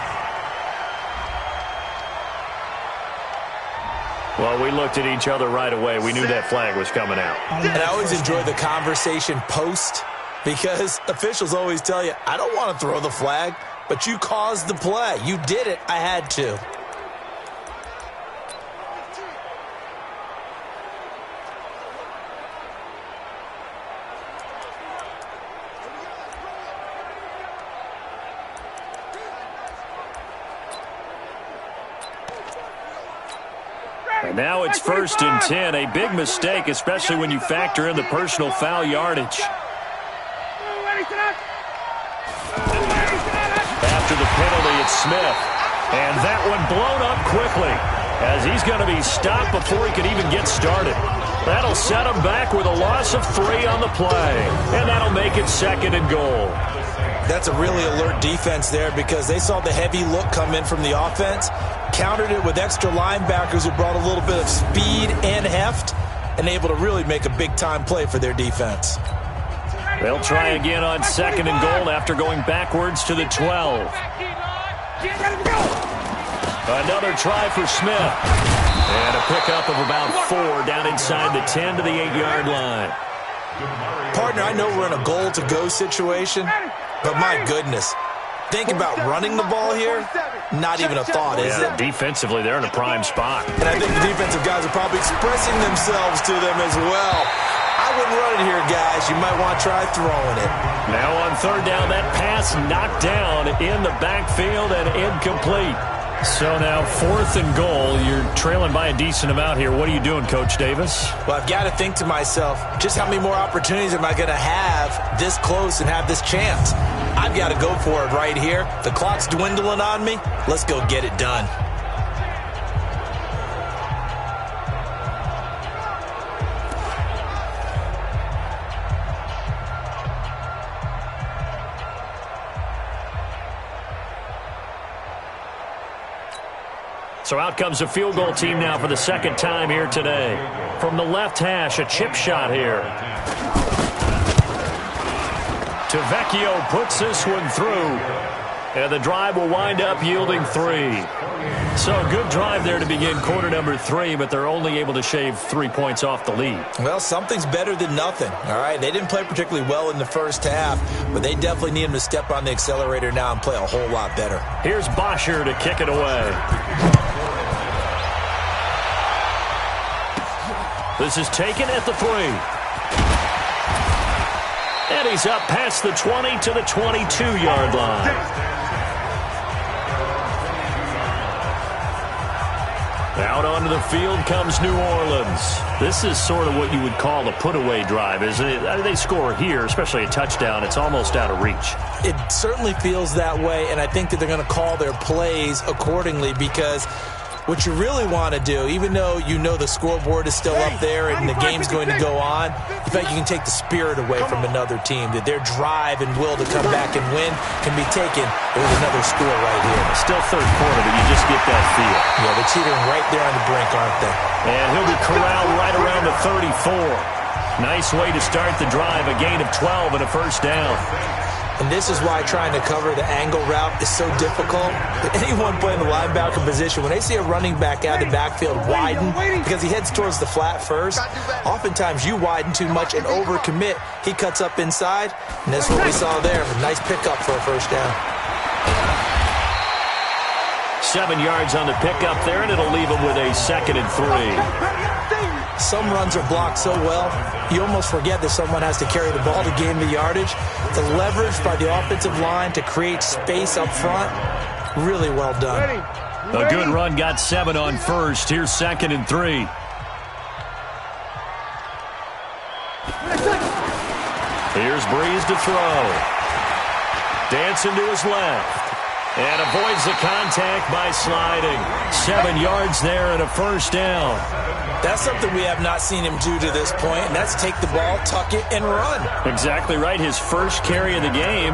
Well, we looked at each other right away. We knew that flag was coming out. And I always enjoy the conversation post, because officials always tell you, I don't want to throw the flag, but you caused the play. You did it. I had to. And now it's 1st and 10. A big mistake, especially when you factor in the personal foul yardage. After the penalty, it's Smith. And that one blown up quickly, as he's going to be stopped before he could even get started. That'll set him back with a loss of 3 on the play. And that'll make it 2nd and goal. That's a really alert defense there, because they saw the heavy look come in from the offense, countered it with extra linebackers who brought a little bit of speed and heft, and able to really make a big-time play for their defense. They'll try again on 2nd and goal after going backwards to the 12. Another try for Smith. And a pickup of about 4 down inside the 10 to the 8-yard line. Partner, I know we're in a goal-to-go situation, but my goodness, think about running the ball here. Not even a thought, is it? Defensively, they're in a prime spot. And I think the defensive guys are probably expressing themselves to them as well. I wouldn't run it here, guys. You might want to try throwing it. Now on 3rd down, that pass knocked down in the backfield and incomplete. So now 4th and goal. You're trailing by a decent amount here. What are you doing, Coach Davis? Well, I've got to think to myself, just how many more opportunities am I going to have this close and have this chance? I've got to go for it right here. The clock's dwindling on me. Let's go get it done. So out comes the field goal team now for the 2nd time here today. From the left hash, a chip shot here. Tavecchio puts this one through. And the drive will wind up yielding 3. So a good drive there to begin quarter number 3, but they're only able to shave 3 points off the lead. Well, something's better than nothing, all right? They didn't play particularly well in the first half, but they definitely need them to step on the accelerator now and play a whole lot better. Here's Bosher to kick it away. This is taken at the 3. And he's up past the 20 to the 22-yard line. Out onto the field comes New Orleans. This is sort of what you would call a put-away drive, isn't it? They score here, especially a touchdown. It's almost out of reach. It certainly feels that way, and I think that they're going to call their plays accordingly, because what you really want to do, even though you know the scoreboard is still up there and the game's going to go on, in fact, you can take the spirit away from another team, that their drive and will to come back and win can be taken with another score right here. Still 3rd quarter, but you just get that feel. Yeah, they're teetering right there on the brink, aren't they? And he'll be corralled right around the 34. Nice way to start the drive, a gain of 12 and a 1st down. And this is why trying to cover the angle route is so difficult. But anyone playing the linebacker position, when they see a running back out of the backfield widen, because he heads towards the flat first, oftentimes you widen too much and overcommit. He cuts up inside, and that's what we saw there. A nice pickup for a 1st down. 7 yards on the pickup there, and it'll leave him with a 2nd and 3. Some runs are blocked so well, you almost forget that someone has to carry the ball to gain the yardage. The leverage by the offensive line to create space up front, really well done. A good run, got 7 on 1st. Here's 2nd and 3. Here's Breeze to throw. Dancing to his left. And a avoids the contact by sliding. 7 yards there and a first down. That's something we have not seen him do to this point, and that's take the ball, tuck it, and run. Exactly right. His first carry of the game.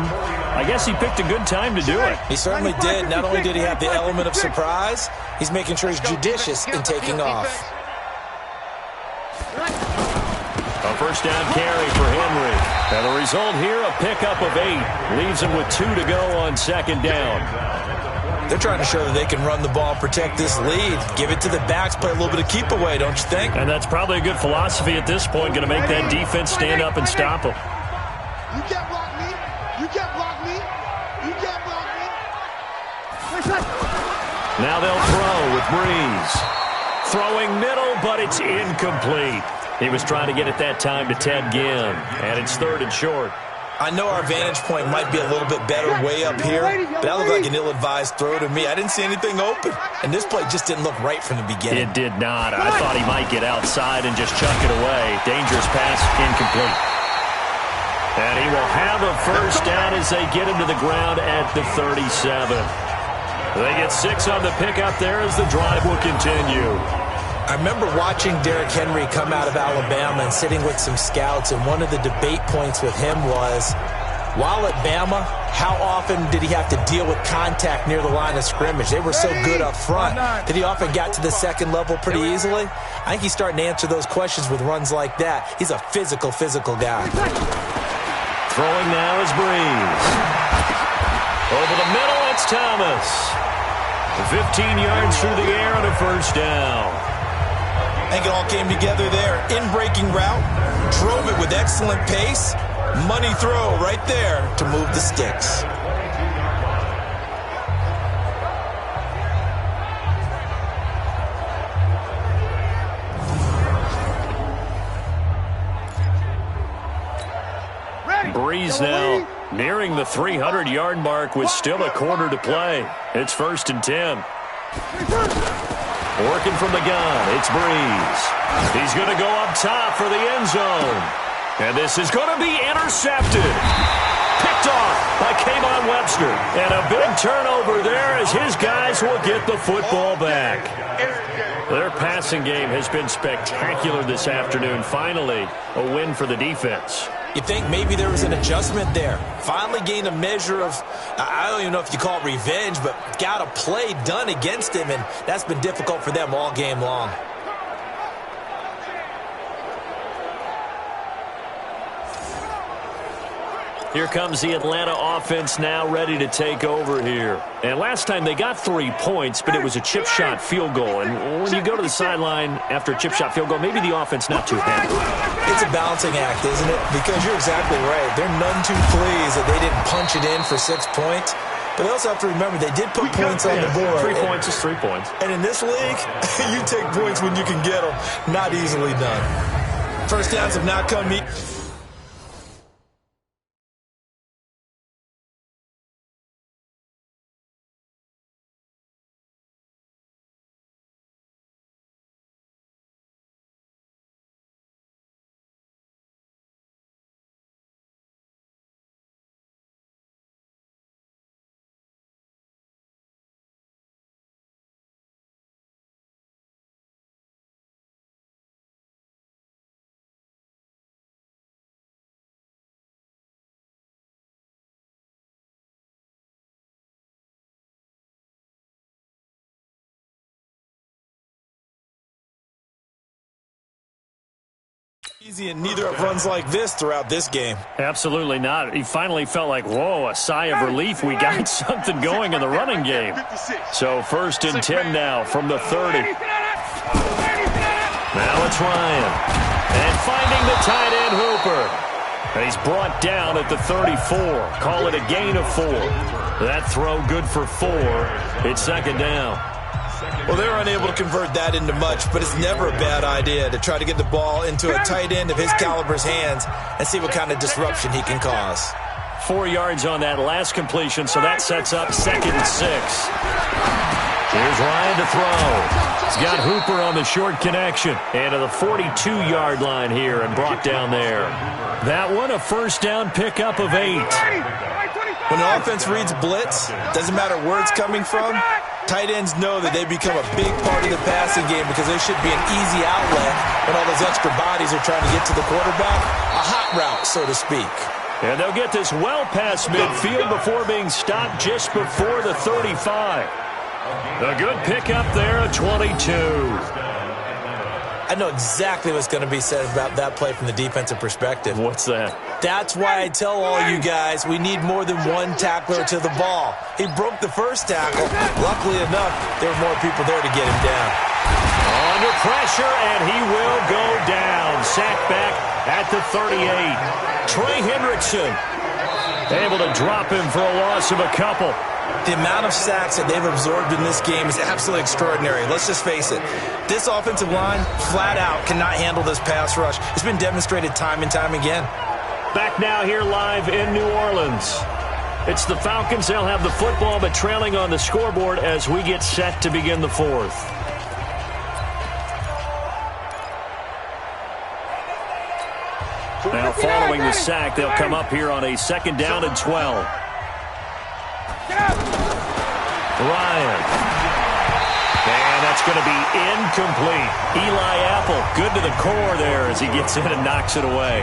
I guess he picked a good time to do it. He certainly did. Not only did he have the element of surprise, he's making sure he's judicious in taking off. A first down carry for Henry. And the result here, a pickup of 8. Leaves him with 2 to go on second down. They're trying to show that they can run the ball, protect this lead. Give it to the backs, play a little bit of keep away, don't you think? And that's probably a good philosophy at this point, going to make that defense stand up and stop them. You can't block me. You can't block me. You can't block me. Now they'll throw with Breeze. Throwing middle, but it's incomplete. He was trying to get it that time to Ted Ginn, and it's 3rd and short. I know our vantage point might be a little bit better way up here, but that looked like an ill-advised throw to me. I didn't see anything open, and this play just didn't look right from the beginning. It did not. I thought he might get outside and just chuck it away. Dangerous pass, incomplete. And he will have a first down as they get him to the ground at the 37. They get 6 on the pickup there as the drive will continue. I remember watching Derrick Henry come out of Alabama and sitting with some scouts, and one of the debate points with him was, while at Bama, how often did he have to deal with contact near the line of scrimmage? They were so good up front that he often got to the second level pretty easily. I think he's starting to answer those questions with runs like that. He's a physical guy. Throwing now is Breeze. Over the middle, it's Thomas. 15 yards through the air and a first down. I think it all came together there. In-breaking route, drove it with excellent pace. Money throw right there to move the sticks. Breeze now nearing the 300-yard mark with still a quarter to play. It's 1st and 10. Working from the gun, it's Breeze. He's going to go up top for the end zone. And this is going to be intercepted. Picked off by Kayvon Webster. And a big turnover there as his guys will get the football back. Their passing game has been spectacular this afternoon. Finally, a win for the defense. You think maybe there was an adjustment there. Finally gained a measure of, I don't even know if you call it revenge, but got a play done against him, and that's been difficult for them all game long. Here comes the Atlanta offense now ready to take over here. And last time they got 3 points, but it was a chip shot field goal. And when you go to the sideline after a chip shot field goal, maybe the offense not too happy. It's a balancing act, isn't it? Because you're exactly right. They're none too pleased that they didn't punch it in for 6 points. But they also have to remember they did put points on the board. 3 points is 3 points. And in this league, you take points when you can get them. Not easily done. First downs have not come easy. Easy, and neither have runs like this throughout this game. Absolutely not. He finally felt like, whoa, a sigh of relief. We got something going in the running game. So 1st and 10 now from the 30. Now it's Ryan. And finding the tight end Hooper. And he's brought down at the 34. Call it a gain of 4. That throw good for 4. It's 2nd down. Well, they were unable to convert that into much, but it's never a bad idea to try to get the ball into a tight end of his caliber's hands and see what kind of disruption he can cause. 4 yards on that last completion, so that sets up 2nd and 6. Here's Ryan to throw. He's got Hooper on the short connection. And to the 42-yard line here and brought down there. That one, a first down pickup of 8. When an offense reads blitz, doesn't matter where it's coming from, tight ends know that they become a big part of the passing game because there should be an easy outlet when all those extra bodies are trying to get to the quarterback. A hot route, so to speak. And they'll get this well past midfield before being stopped just before the 35. A good pickup there, a 22. I know exactly what's going to be said about that play from the defensive perspective. What's that? That's why I tell all you guys we need more than one tackler to the ball. He broke the first tackle. Luckily enough, there were more people there to get him down. Under pressure, and he will go down. Sacked back at the 38. Trey Hendrickson able to drop him for a loss of a couple. The amount of sacks that they've absorbed in this game is absolutely extraordinary. Let's just face it. This offensive line, flat out, cannot handle this pass rush. It's been demonstrated time and time again. Back now here live in New Orleans. It's the Falcons. They'll have the football, but trailing on the scoreboard as we get set to begin the fourth. Now following the sack, they'll come up here on a 2nd down and 12. Ryan. And that's going to be incomplete. Eli Apple, good to the core there as he gets in and knocks it away.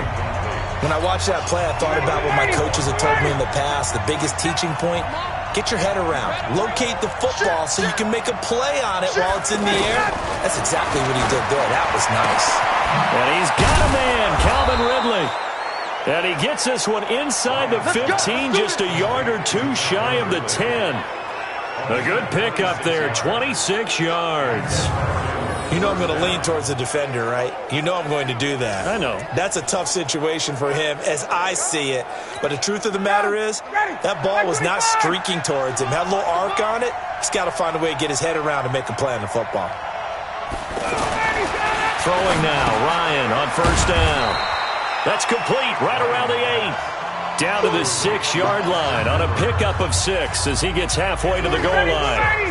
When I watched that play, I thought about what my coaches have told me in the past. The biggest teaching point, get your head around. Locate the football so you can make a play on it while it's in the air. That's exactly what he did there. That was nice. And he's got a man, Calvin Ridley. And he gets this one inside the 15, just a yard or two shy of the 10. A good pickup there, 26 yards. You know I'm going to lean towards the defender, right? You know I'm going to do that. I know. That's a tough situation for him as I see it. But the truth of the matter is, that ball was not streaking towards him. Had a little arc on it. He's got to find a way to get his head around and make a play on the football. Throwing now, Ryan on 1st down. That's complete right around the 8. Down to the 6-yard line on a pickup of 6 as he gets halfway to the goal line.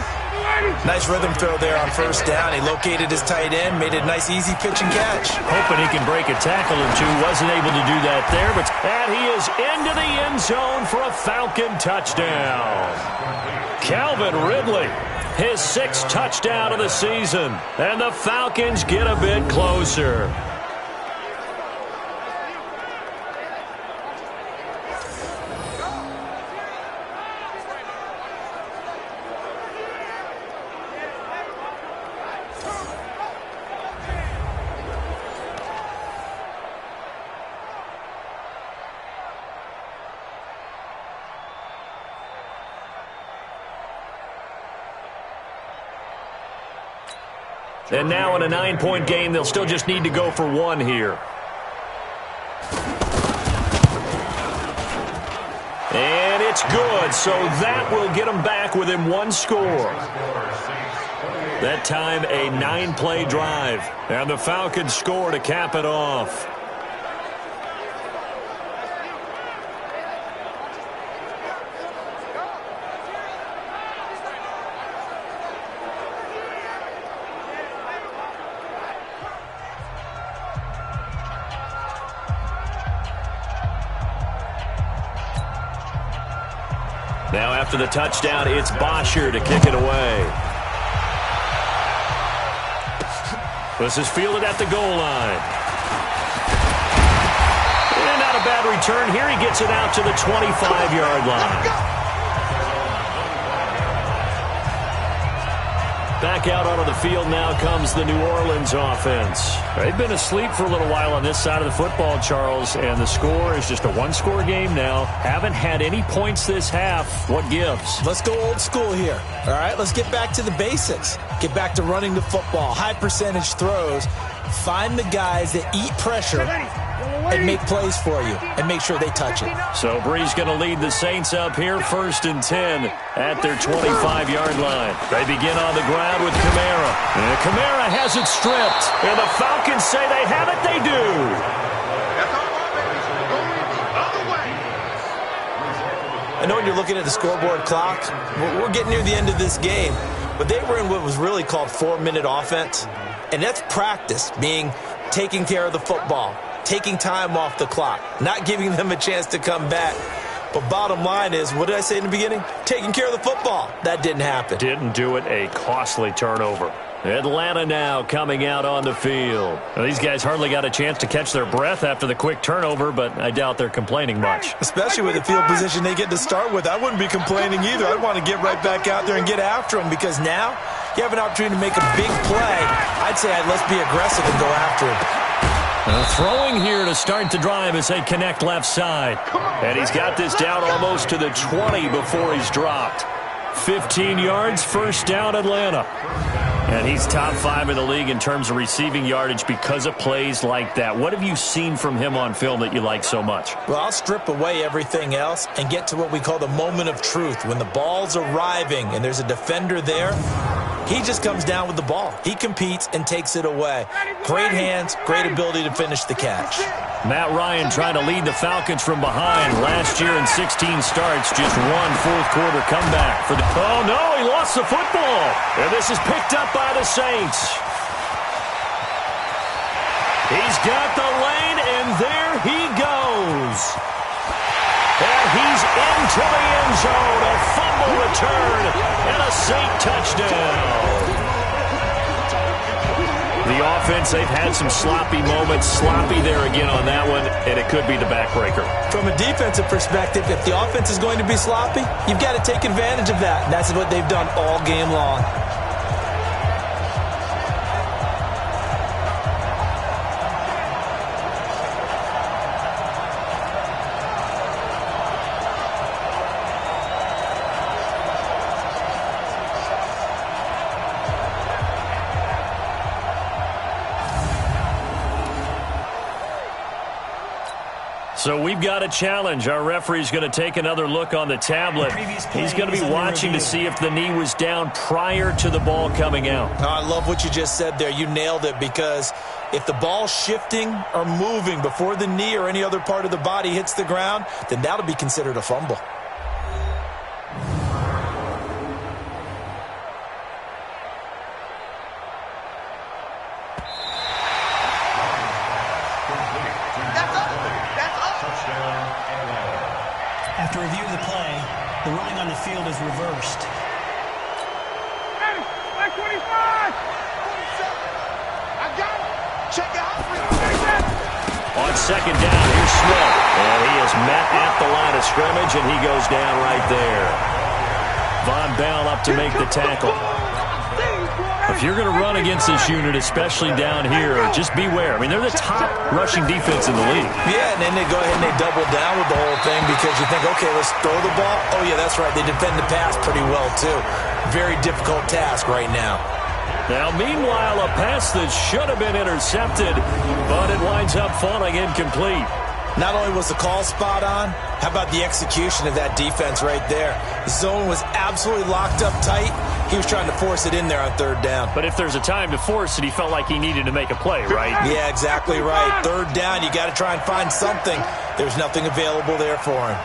Nice rhythm throw there on 1st down. He located his tight end, made a nice easy pitch and catch. Hoping he can break a tackle or two. Wasn't able to do that there, but and he is into the end zone for a Falcon touchdown. Calvin Ridley, his 6th touchdown of the season, and the Falcons get a bit closer. And now in a 9-point game, they'll still just need to go for 1 here. And it's good, so that will get them back within 1 score. That time, a 9-play drive. And the Falcons score to cap it off. Now after the touchdown, it's Bosher to kick it away. This is fielded at the goal line. And not a bad return here. He gets it out to the 25-yard line. Back out onto the field now comes the New Orleans offense. They've been asleep for a little while on this side of the football, Charles, and the score is just a 1-score game now. Haven't had any points this half. What gives? Let's go old school here. All right, let's get back to the basics. Get back to running the football, high percentage throws. Find the guys that eat pressure and make plays for you and make sure they touch it. So Bree's going to lead the Saints up here, 1st and 10 at their 25-yard line. They begin on the ground with Kamara. And Kamara has it stripped. And the Falcons say they have it. They do. I know when you're looking at the scoreboard clock, we're getting near the end of this game. But they were in what was really called 4-minute offense. And that's practice, being taking care of the football, taking time off the clock, not giving them a chance to come back. But bottom line is, what did I say in the beginning? Taking care of the football. That didn't happen. Didn't do it. A costly turnover. Atlanta now coming out on the field. Well, these guys hardly got a chance to catch their breath after the quick turnover, but I doubt they're complaining much. Especially with the field position they get to start with. I wouldn't be complaining either. I'd want to get right back out there and get after them, because now you have an opportunity to make a big play. I'd say let's be aggressive and go after him. Throwing here to start the drive as they connect left side. And he's got this down almost to the 20 before he's dropped. 15 yards, first down Atlanta. And he's top 5 in the league in terms of receiving yardage because of plays like that. What have you seen from him on film that you like so much? Well, I'll strip away everything else and get to what we call the moment of truth. When the ball's arriving and there's a defender there, he just comes down with the ball. He competes and takes it away. Great hands, great ability to finish the catch. Matt Ryan trying to lead the Falcons from behind. Last year in 16 starts, just one fourth-quarter comeback. Oh, no, he lost the football. And this is picked up by the Saints. He's got the lane, and there he goes. And he's into the end zone. A fumble return and a Saint touchdown. The offense, they've had some sloppy moments. Sloppy there again on that one, and it could be the backbreaker. From a defensive perspective, if the offense is going to be sloppy, you've got to take advantage of that. And that's what they've done all game long. So we've got a challenge. Our referee's going to take another look on the tablet. He's going to be watching to see if the knee was down prior to the ball coming out. Oh, I love what you just said there. You nailed it, because if the ball's shifting or moving before the knee or any other part of the body hits the ground, then that'll be considered a fumble. After review of the play, the ruling on the field is reversed. Like 25! 27! I got it! Check it out! On second down, here's Smith. And he is met at the line of scrimmage, and he goes down right there. Von Bell up to make the tackle. If you're going to run against this unit, especially down here, just beware. I mean, they're the top rushing defense in the league. Yeah, and then they go ahead and they double down with the whole thing, because you think, okay, let's throw the ball. Oh, yeah, that's right. They defend the pass pretty well, too. Very difficult task right now. Now, meanwhile, a pass that should have been intercepted, but it winds up falling incomplete. Not only was the call spot on, how about the execution of that defense right there? The zone was absolutely locked up tight. He was trying to force it in there on third down. But if there's a time to force it, he felt like he needed to make a play, right? Yeah, exactly right. Third down, you got to try and find something. There's nothing available there for him.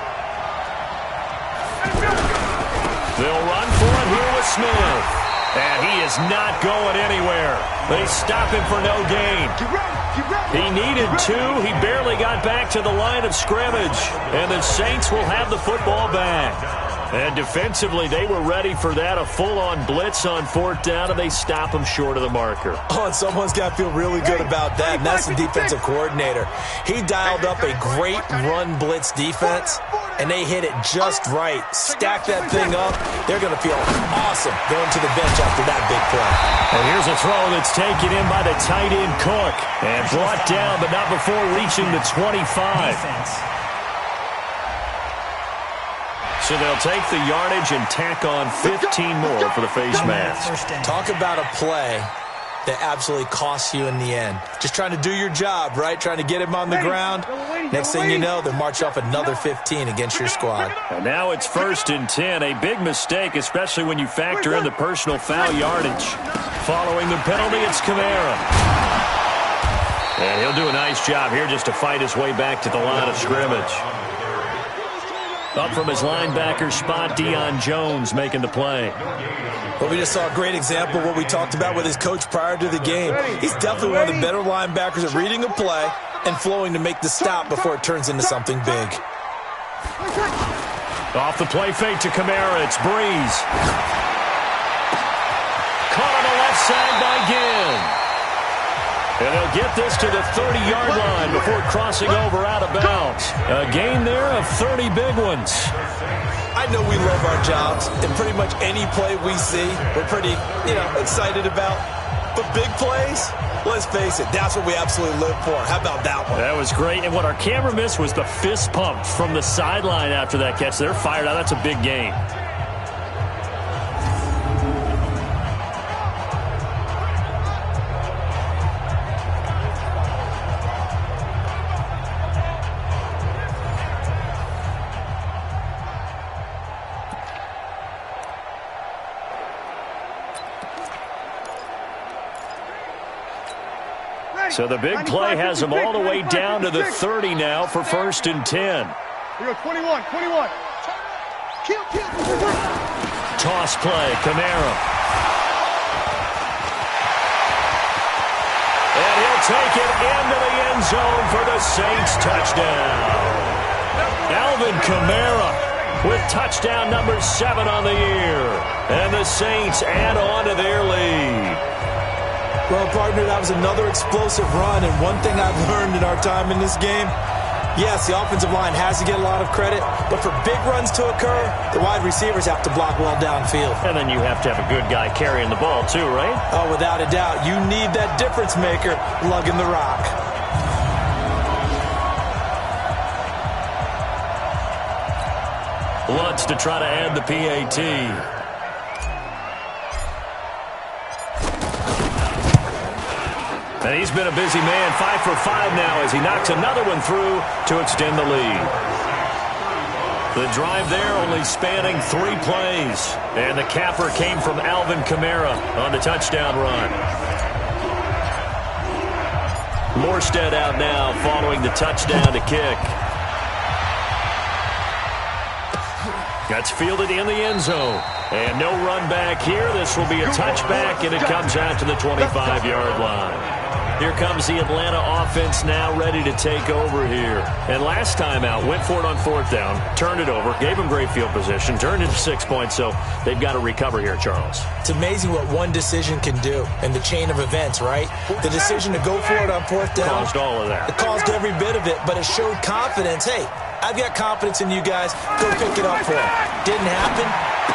They'll run for it here with Smith. And he is not going anywhere. They stop him for no gain. He needed 2. He barely got back to the line of scrimmage. And the Saints will have the football back. And defensively, they were ready for that. A full-on blitz on fourth down, and they stop him short of the marker. Oh, and someone's got to feel really good about that, and that's the defensive coordinator. He dialed up a great run blitz defense, and they hit it just right. Stack that thing up. They're going to feel awesome going to the bench after that big play. And here's a throw that's taken in by the tight end Cook. And brought down, but not before reaching the 25. So they'll take the yardage and tack on 15 more for the face mask. Talk about a play that absolutely costs you in the end. Just trying to do your job, right? Trying to get him on the ground. Next thing you know, they'll march off another 15 against your squad. And now it's 1st and 10. A big mistake, especially when you factor in the personal foul yardage. Following the penalty, it's Kamara. And he'll do a nice job here just to fight his way back to the line of scrimmage. Up from his linebacker spot, Deion Jones making the play. Well, we just saw a great example of what we talked about with his coach prior to the game. He's definitely one of the better linebackers at reading a play and flowing to make the stop before it turns into something big. Off the play fake to Kamara, it's Breeze. Caught on the left side by Ginn. And they'll get this to the 30-yard line before crossing over out of bounds. A gain there of 30 big ones. I know we love our jobs, and pretty much any play we see, we're pretty, excited about. But big plays, let's face it, that's what we absolutely live for. How about that one? That was great. And what our camera missed was the fist pump from the sideline after that catch. They're fired out. That's a big gain. So the big play has them all the way down to the 30 now for 1st and 10. We go 21. Kill. Toss play, Kamara. And he'll take it into the end zone for the Saints touchdown. Alvin Kamara with touchdown number 7 on the year. And the Saints add on to their lead. Well, partner, that was another explosive run, and one thing I've learned in our time in this game, yes, the offensive line has to get a lot of credit, but for big runs to occur, the wide receivers have to block well downfield. And then you have to have a good guy carrying the ball too, right? Oh, without a doubt. You need that difference maker lugging the rock. Lutz to try to add the PAT. And he's been a busy man, 5 for 5 now as he knocks another one through to extend the lead. The drive there only spanning 3 plays. And the capper came from Alvin Kamara on the touchdown run. Morstead out now following the touchdown to kick. That's fielded in the end zone. And no run back here. This will be a touchback, and it comes out to the 25-yard line. Here comes the Atlanta offense now ready to take over here. And last time out, went for it on 4th down, turned it over, gave them great field position, turned it to 6 points, so they've got to recover here, Charles. It's amazing what one decision can do in the chain of events, right? The decision to go for it on 4th down. Caused all of that. It caused every bit of it, but it showed confidence. Hey, I've got confidence in you guys. Go pick it up for them. Didn't happen.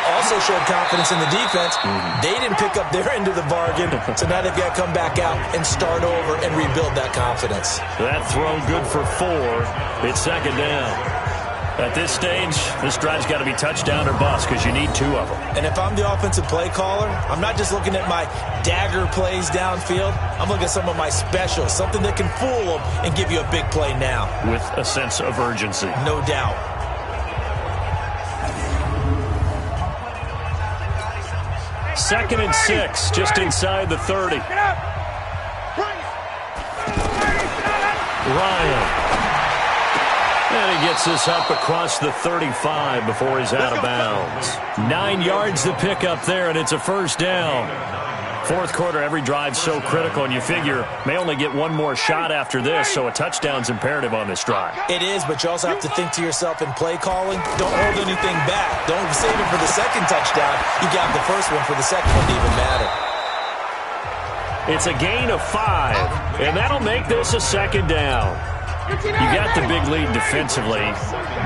Also showed confidence in the defense. They didn't pick up their end of the bargain, so now they've got to come back out and start over and rebuild that confidence. That throw good for 4. It's 2nd down. At this stage, this drive's got to be touchdown or bust because you need 2 of them. And if I'm the offensive play caller, I'm not just looking at my dagger plays downfield. I'm looking at some of my specials, something that can fool them and give you a big play now. With a sense of urgency. No doubt. Second and 6, just inside the 30. Ryan. And he gets this up across the 35 before he's out of bounds. 9 yards to pick up there, and it's a 1st down. 4th quarter, every drive's so critical, and you figure may only get one more shot after this, so a touchdown's imperative on this drive. It is, but you also have to think to yourself in play calling, don't hold anything back. Don't save it for the 2nd touchdown. You got the 1st one for the 2nd one to even matter. It's a gain of 5, and that'll make this a 2nd down. You got the big lead defensively,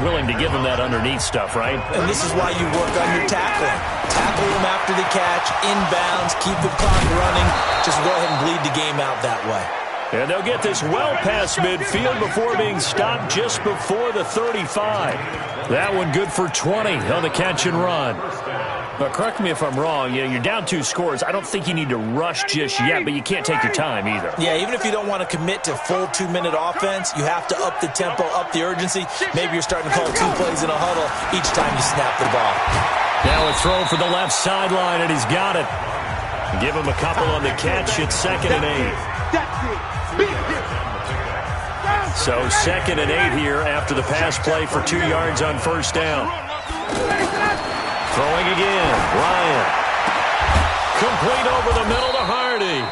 willing to give them that underneath stuff, right? And this is why you work on your tackling. Tackle them after the catch, inbounds, keep the clock running. Just go ahead and bleed the game out that way. And they'll get this well past midfield before being stopped just before the 35. That one good for 20 on the catch and run. But correct me if I'm wrong, you're down 2 scores. I don't think you need to rush just yet, but you can't take your time either. Yeah, even if you don't want to commit to full 2-minute offense, you have to up the tempo, up the urgency. Maybe you're starting to call 2 plays in a huddle each time you snap the ball. Now a throw for the left sideline, and he's got it. Give him a couple on the catch. It's 2nd and 8. So 2nd and 8 here after the pass play for 2 yards on 1st down. Throwing again, Ryan. Complete over the middle to Hardy.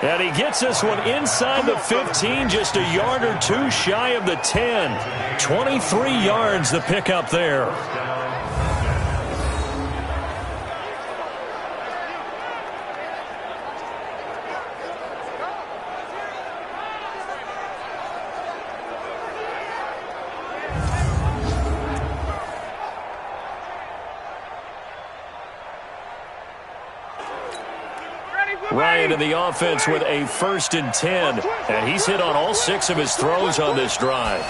And he gets this one inside the 15, just a yard or 2 shy of the 10. 23 yards the pickup there. Ryan in the offense with a 1st and 10. And he's hit on all 6 of his throws on this drive.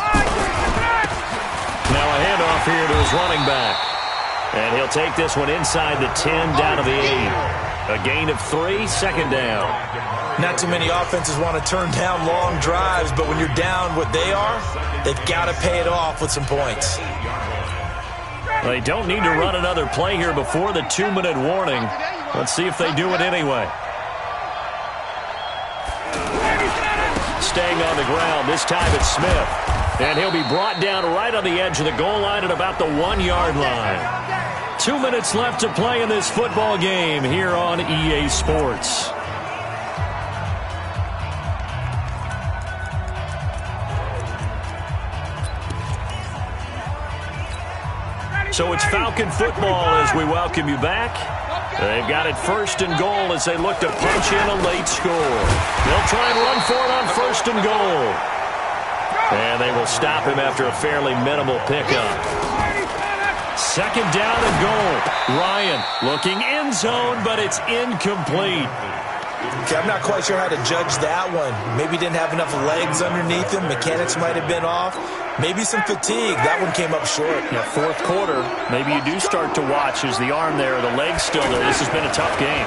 Now a handoff here to his running back. And he'll take this one inside the 10 down to the 8. A gain of 3, 2nd down. Not too many offenses want to turn down long drives, but when you're down what they are, they've got to pay it off with some points. They don't need to run another play here before the 2-minute warning. Let's see if they do it anyway. Staying on the ground, this time it's Smith. And he'll be brought down right on the edge of the goal line at about the 1-yard line. 2 minutes left to play in this football game here on EA Sports. So it's Falcon football as we welcome you back. They've got it 1st and goal as they look to punch in a late score. They'll try and run for it on 1st and goal. And they will stop him after a fairly minimal pickup. 2nd down and goal. Ryan looking end zone, but it's incomplete. Okay, I'm not quite sure how to judge that one. Maybe didn't have enough legs underneath him. Mechanics might have been off. Maybe some fatigue. That one came up short. Yeah, 4th quarter. Maybe you do start to watch. Is the arm there, the leg's still there? This has been a tough game.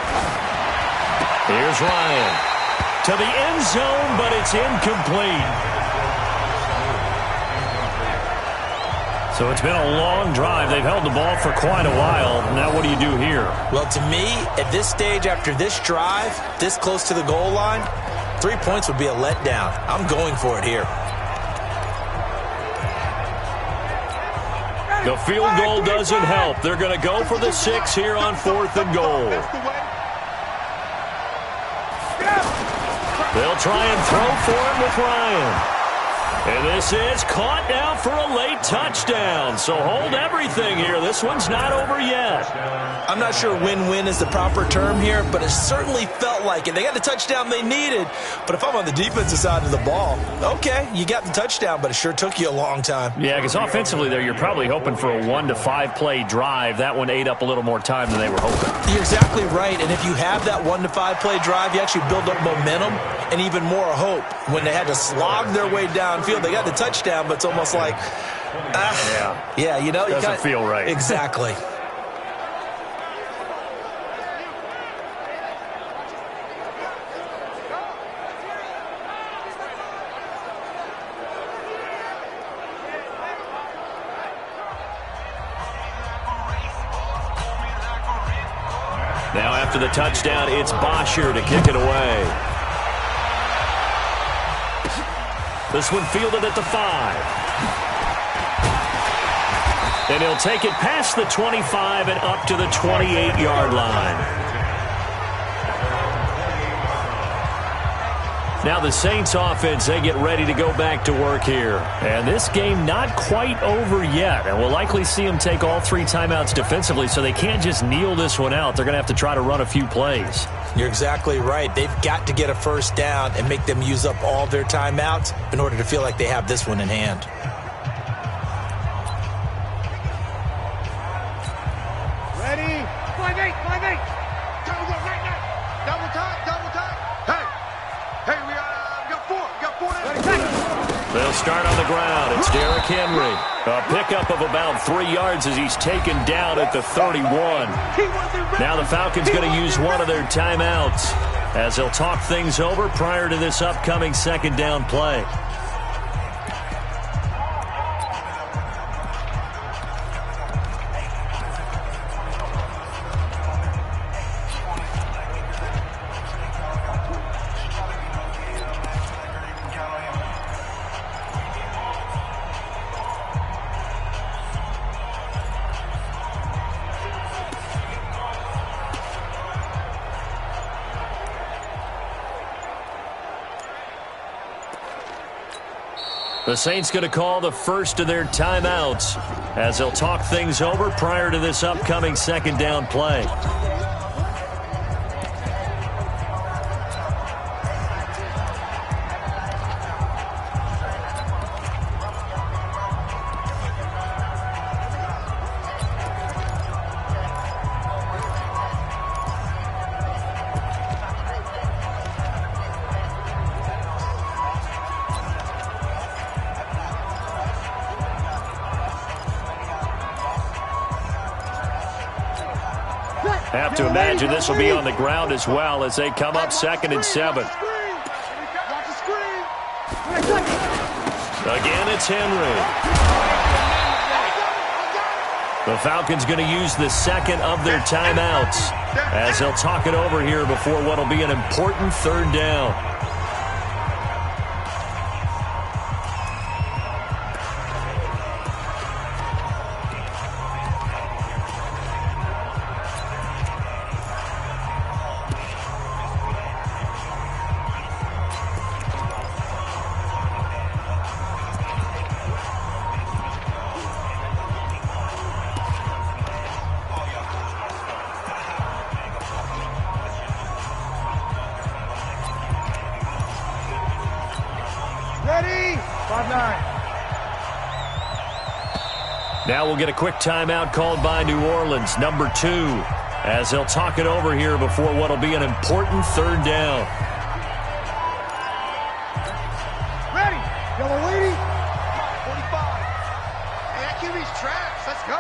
Here's Ryan. To the end zone, but it's incomplete. So it's been a long drive. They've held the ball for quite a while. Now what do you do here? Well, to me, at this stage, after this drive, this close to the goal line, 3 points would be a letdown. I'm going for it here. The field goal doesn't help. They're going to go for the 6 here on 4th and goal. They'll try and throw for it with Ryan. And this is caught now for a late touchdown. So hold everything here. This one's not over yet. I'm not sure win-win is the proper term here, but it certainly felt like it. They got the touchdown they needed. But if I'm on the defensive side of the ball, okay, you got the touchdown, but it sure took you a long time. Yeah, because offensively there, you're probably hoping for a 1 to 5 play drive. That one ate up a little more time than they were hoping. You're exactly right. And if you have that 1 to 5 play drive, you actually build up momentum and even more hope. When they had to slog their way downfield, they got the touchdown, but it's almost like, yeah, you know, doesn't feel right. Exactly. Now after the touchdown, it's Bosher to kick it away. This one fielded at the 5. And he'll take it past the 25 and up to the 28-yard line. Now the Saints offense, they get ready to go back to work here. And this game not quite over yet. And we'll likely see them take all 3 timeouts defensively, so they can't just kneel this one out. They're going to have to try to run a few plays. You're exactly right. They've got to get a 1st down and make them use up all their timeouts in order to feel like they have this one in hand. Ready? 5-8, 5-8. Double right now. Double time. Hey, we got 4. We got 4 now. They'll start on the ground. It's Derrick Henry. A pickup of about 3 yards as he's taken down at the 31. Now the Falcons going to use one of their timeouts as they'll talk things over prior to this upcoming 2nd down play. The Saints going to call the first of their timeouts as they'll talk things over prior to this upcoming 2nd down play. have to imagine this will be on the ground as well as they come up 2nd and 7. Again, it's Henry. The Falcons going to use the second of their timeouts as they'll talk it over here before what will be an important 3rd down. Now we'll get a quick timeout called by New Orleans, number 2, as they'll talk it over here before what will be an important 3rd down. Ready, yellow lady. 45. Hey, that QB's trash. Let's go.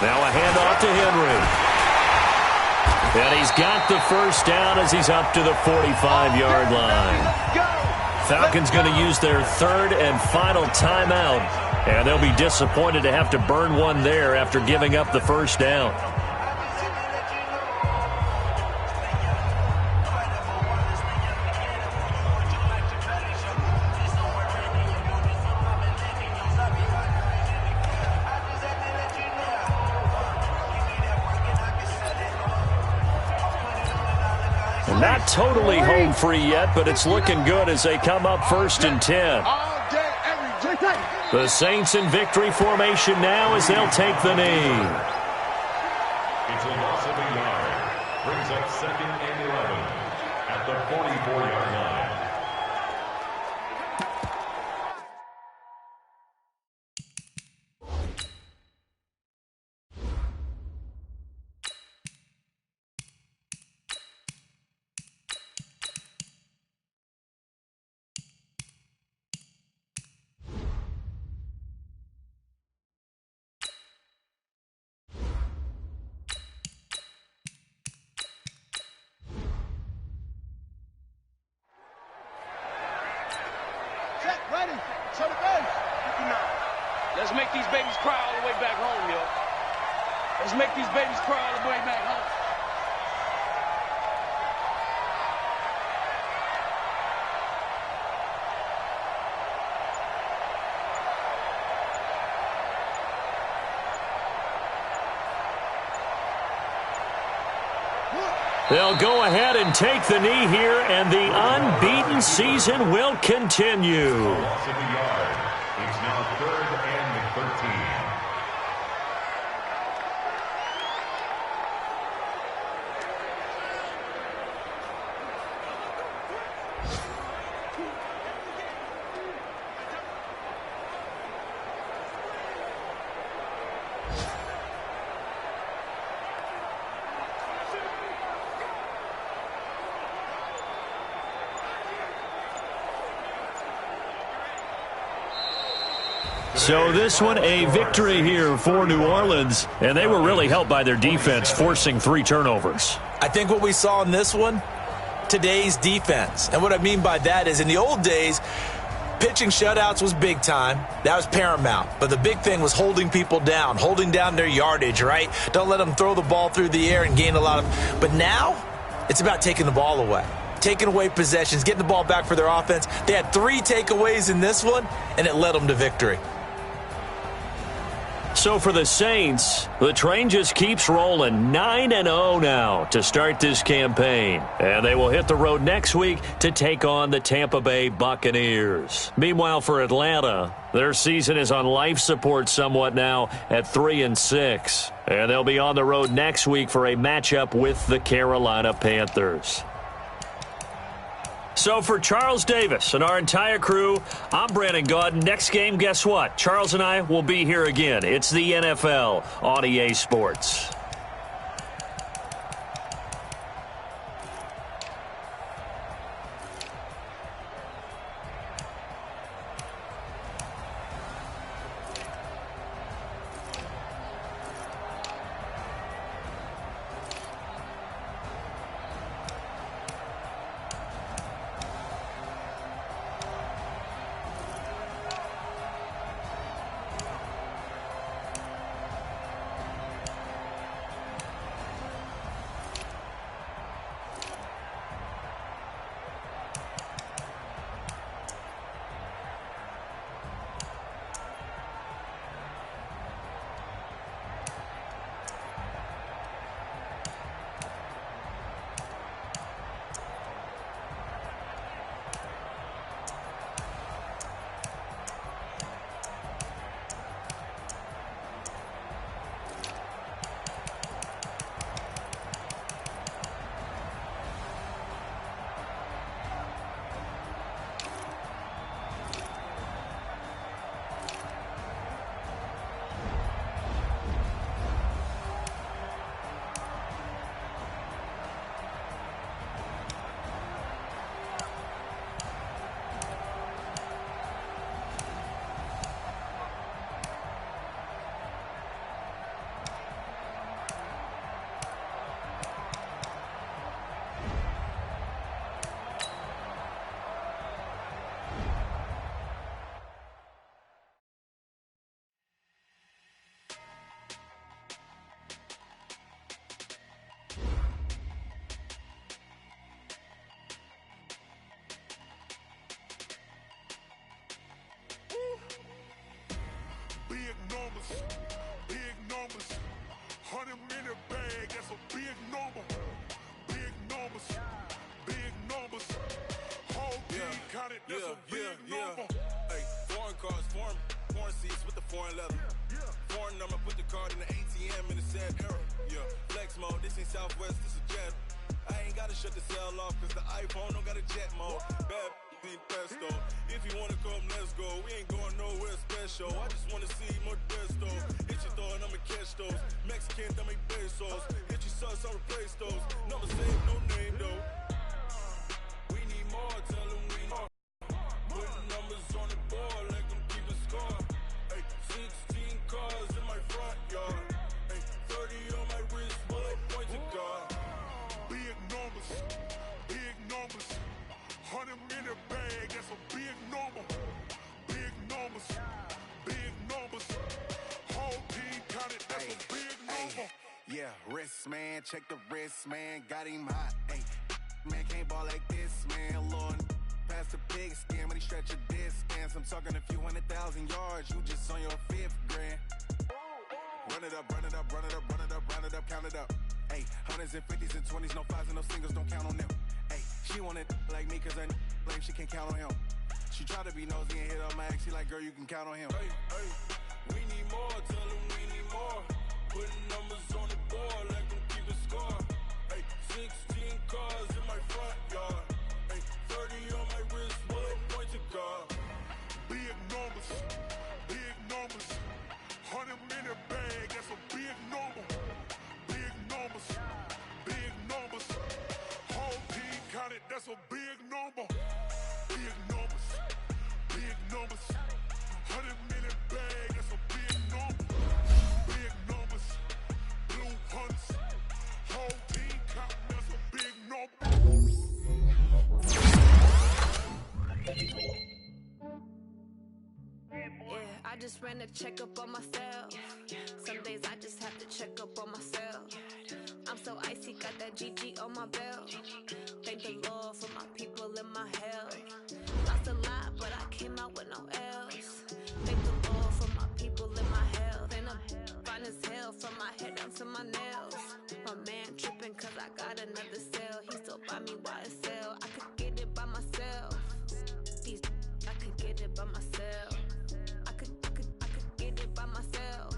Now a handoff to Henry. And he's got the 1st down as he's up to the 45-yard line. Falcons going to use their 3rd and final timeout, and they'll be disappointed to have to burn one there after giving up the 1st down. Not totally home free yet, but it's looking good as they come up 1st and 10. The Saints in victory formation now as they'll take the knee. It's a loss of a yard. Brings up 2nd and 11 at the 44-yard line. Let's make these babies cry all the way back home, yo. Let's make these babies cry all the way back home. They'll go ahead and take the knee here, and the unbeaten season will continue. Loss of a yard. It's now 3rd and 13. So this one, a victory here for New Orleans, and they were really helped by their defense, forcing 3 turnovers. I think what we saw in this one, today's defense. And what I mean by that is in the old days, pitching shutouts was big time. That was paramount. But the big thing was holding people down, holding down their yardage, right? Don't let them throw the ball through the air and gain a lot of. But now, it's about taking the ball away. Taking away possessions, getting the ball back for their offense. They had 3 takeaways in this one, and it led them to victory. So for the Saints, the train just keeps rolling, 9-0 now to start this campaign. And they will hit the road next week to take on the Tampa Bay Buccaneers. Meanwhile, for Atlanta, their season is on life support somewhat now at 3-6. And they'll be on the road next week for a matchup with the Carolina Panthers. So for Charles Davis and our entire crew, I'm Brandon Gaudin. Next game, guess what? Charles and I will be here again. It's the NFL on EA Sports. bag, that's a big number. Big numbers, big numbers. Whole team counted, that's a big number. Hey, foreign cars, foreign seats with the foreign leather. Foreign number, put the card in the ATM in the sad era. Yeah, flex mode, this ain't Southwest, this is jet. I ain't gotta shut the cell off, cause the iPhone don't got a jet mode. Bad need pesto. If you wanna come, let's go. We ain't going nowhere special. I just wanna see more desto. Hit your thought, I'ma catch those. Mexican, that make pesos. Hit your sauce, I'll replace those. Never save no name though. We need more, tell them we more. Putting numbers on the board, like them keep a score. Hey, 16 cars in my front yard. Hey, 30 on my wrist, bullet point to God. Big numbers, big numbers. 100 minute bag, that's a big number. Big numbers, big numbers. Whole team counted, that's a big number. Yeah, wrist man, check the wrist man, got him hot. Hey, man can't ball like this, man. Lord, past the pig skin when he stretch a distance. I'm talking a few 100,000 yards, you just on your 5th grand. Run it up, run it up, run it up, run it up, run it up, count it up. Hey, 100s and 50s and 20s, no 5s and no singles, don't count on them. Hey, she wanted like me cause her blame, she can't count on him. She tried to be nosy and hit up my ex, she like, girl, you can count on him. Hey, hey, we need more, tell them we need more. Putting numbers on the board, like them keep a score. Hey, 16 cars in my front yard. Hey, 30 on my wrist, bullet point to God. Big numbers, big numbers. 100 minute bag, that's a big number. Big numbers, big numbers. Whole team counted, that's a big number. Big numbers, big numbers. 100 minute bag, that's a big number. Big numbers, blue hunts. Whole team counting, that's a big number. Yeah, I just ran a checkup on myself. Some days I just have to check up on myself. I'm so icy, got that GG on my belt. Thank the Lord for my people in my hell. Lost a lot, but I came out with no L's. Thank the Lord for my people in my health. And I'm fine as hell from my head down to my nails. My man tripping cause I got another cell. He still buy me YSL. I could get it by myself. These I could get it by myself. I could get it by myself.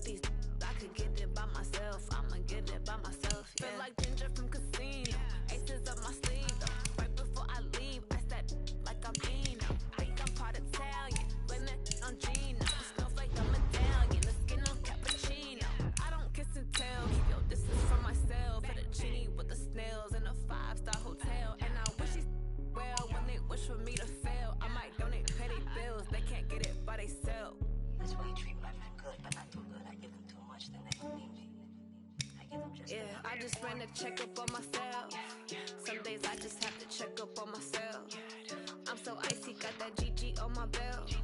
These I could get it by myself. I'ma get it by myself. Yeah. Feel like Ginger from Casino. Aces up my sleeve though. Right before I leave, I said like I'm Eno. Think I'm part Italian. Blame that on Gino. Snowflake, I'm Italian. The skin on cappuccino. I don't kiss and tell. Keep your distance from myself. Fettuccine with the snails in a 5-star hotel. And I wish he's well when they wish for me to fail. I might donate petty bills. They can't get it by they sell. That's why you treat my friend good, but not too good. I give them too much, then they don't need me. I give them just enough. I just ran a checkup on myself. Some days I just have to check up on myself. I'm so icy, got that GG on my belt.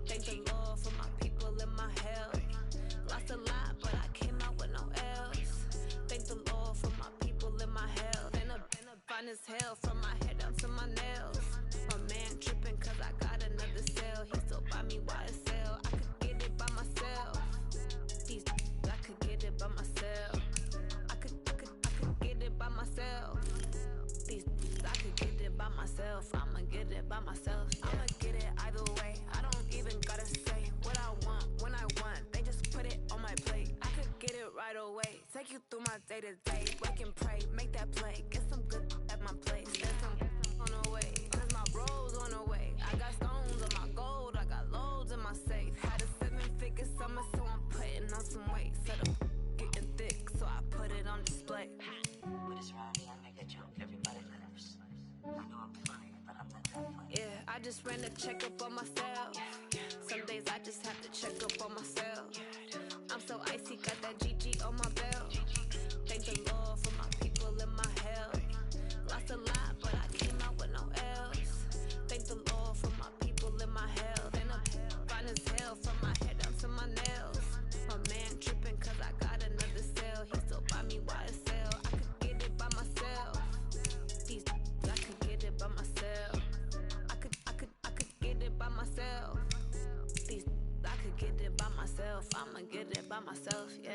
Thank the Lord for my people in my hell. Lost a lot, but I came out with no L's. Thank the Lord for my people in my hell. Then I'm fine as hell from my head down to my nails. My man tripping cause I got another cell. He still buy me YSL. I could get it by myself. These I could get it by myself. I could get it by myself. These I could get it by myself. I'ma get it by myself. Yeah. I'ma get it either way. I don't even gotta say what I want when I want. They just put it on my plate. I could get it right away. Take you through my day to day. Work and pray, make that play. Get some good at my place. There's some on the way. Cause my bro's on the way. I got stones on my gold. I got loads in my safe. Had a 7-figure summer, so I'm putting on some weight. Set up getting thick, so I put it on display. With this round, I make a joke. Everybody laughs. I know I'm funny, but I'm not that funny. Yeah, I just ran a checkup on myself. Some days I just have to check up on myself. I'm so icy, got that GG on my belt. Thank the Lord for my people in my hell. Lost a lot, but I came out with no L's. Thank the Lord for my people in my hell. Then I'm fine as hell from my head down to my nails. My man tripping cause I got another cell. He still buy me YSL. I could get it by myself. These I could get it by myself. I could get it by myself. These I could get it by myself. I'ma get it by myself, yeah.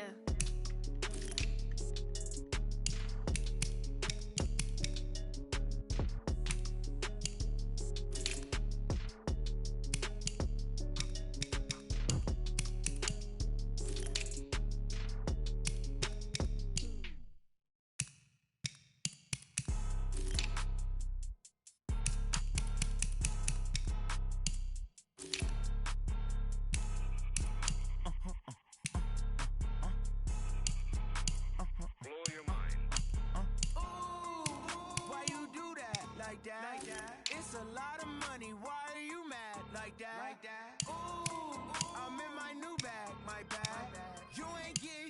a lot of money, why are you mad like that? Ooh, I'm in my new bag, my bad. You ain't get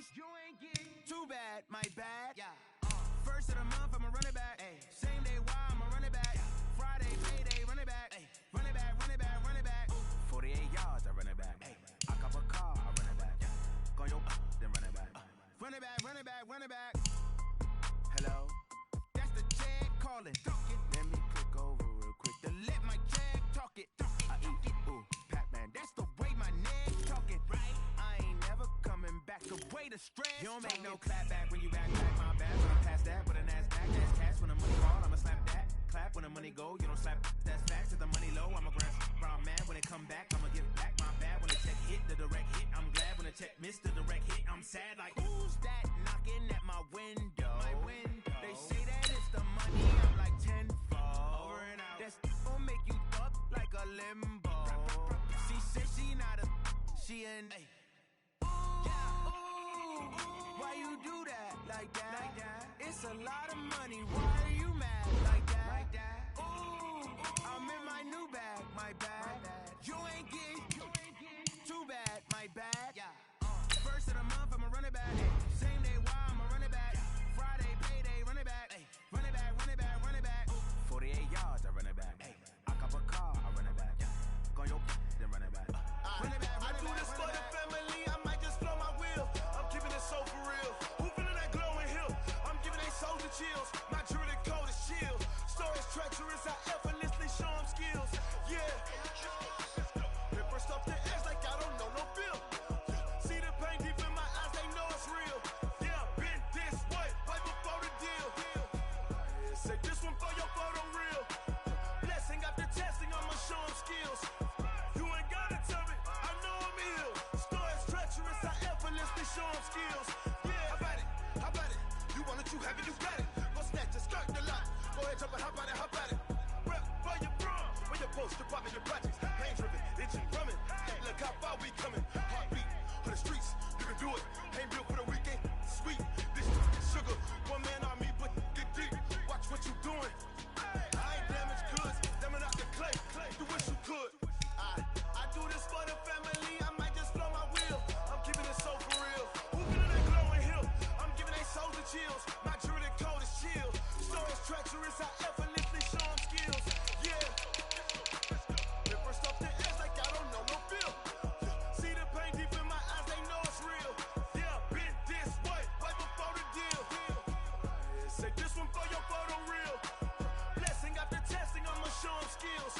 too bad, my bad. First of the month, I'ma run it back. Same day, why I'ma run it back. Friday, payday, run it back. Run it back, run it back, run it back. 48 yards, I run it back. I cop a car, I run it back. Go your then run it back. Run it back, run it back, run it back. Hello, that's the jag calling. Let me click over real quick to let my jag talk it. I eat, ooh, Pac-Man, that's the way my neck talking. I ain't never coming back the way the stress. You don't make no clap back when you back my bad. When I pass that with a NASDAQ, that's cash. When the money fall, I'ma slap that. Clap when the money go, you don't slap. That's facts. If the money low, I'ma grab brown man. When it come back, I'ma give back my bad. When the check hit, the direct hit, I'm glad. When the check missed the direct hit, I'm sad. Like who's that knocking at my window? They say that it's the money, I'm like tenfold. Over and out. That's gon' make you up like a limbo. She said she not a, she an. Why you do that like that? It's a lot of money, why are you mad like that? Ooh, I'm in my new bag, my bad. You ain't get too bad, my bad. First of the month, I'ma run it back. Same day, why I'ma run it back. Friday, payday, run it back. Run it back, run it back, run it back. 48 yards, I run it back. I cop a car, I run it back. Go your then run it back. Run it back, run it back. I do this for the family, I might just blow my wheel. I'm keeping it so for real. Who feeling that glowing hill? I'm giving they souls the chills. My jewelry code is chill. Stories treacherous, I effortlessly show them skills. Yeah. Paper stuff the edge like I don't know no bill. See the pain deep in my eyes, they know it's real. Yeah, been this way, way before the deal. Say this one for your photo real. Blessing after testing, I'ma show them skills. You ain't gotta tell me, I know I'm ill. Stories treacherous, I effortlessly show them skills. Yeah, how about it? How about it? You want it, you have it, you got it. Go snatch it, skirt the lot. Go ahead, jump it, how about it? How about it? Rep where you from? Where you post, you're popping your projects. Pain driven, itching, drumming. Hey, look how far we coming. Heartbeat on the streets, you can do it. Ain't built for the weekend. Sweet, this sugar. One man on me, but get deep. Watch what you doing. I ain't damaged goods, damn out the clay. You wish you could. I do this for the family. I might just blow my wheel. I'm keeping it so for real. Who feeling that glowing hill? I'm giving they souls the chills. My jewelry code is chill. Stories treacherous, I effortlessly show them skills. Yeah. Paper stuff the edge like I don't know no bill. See the pain deep in my eyes, they know it's real. Yeah, been this way, way before the deal. Say this one for your photo real. Blessing after testing, I'ma show them skills.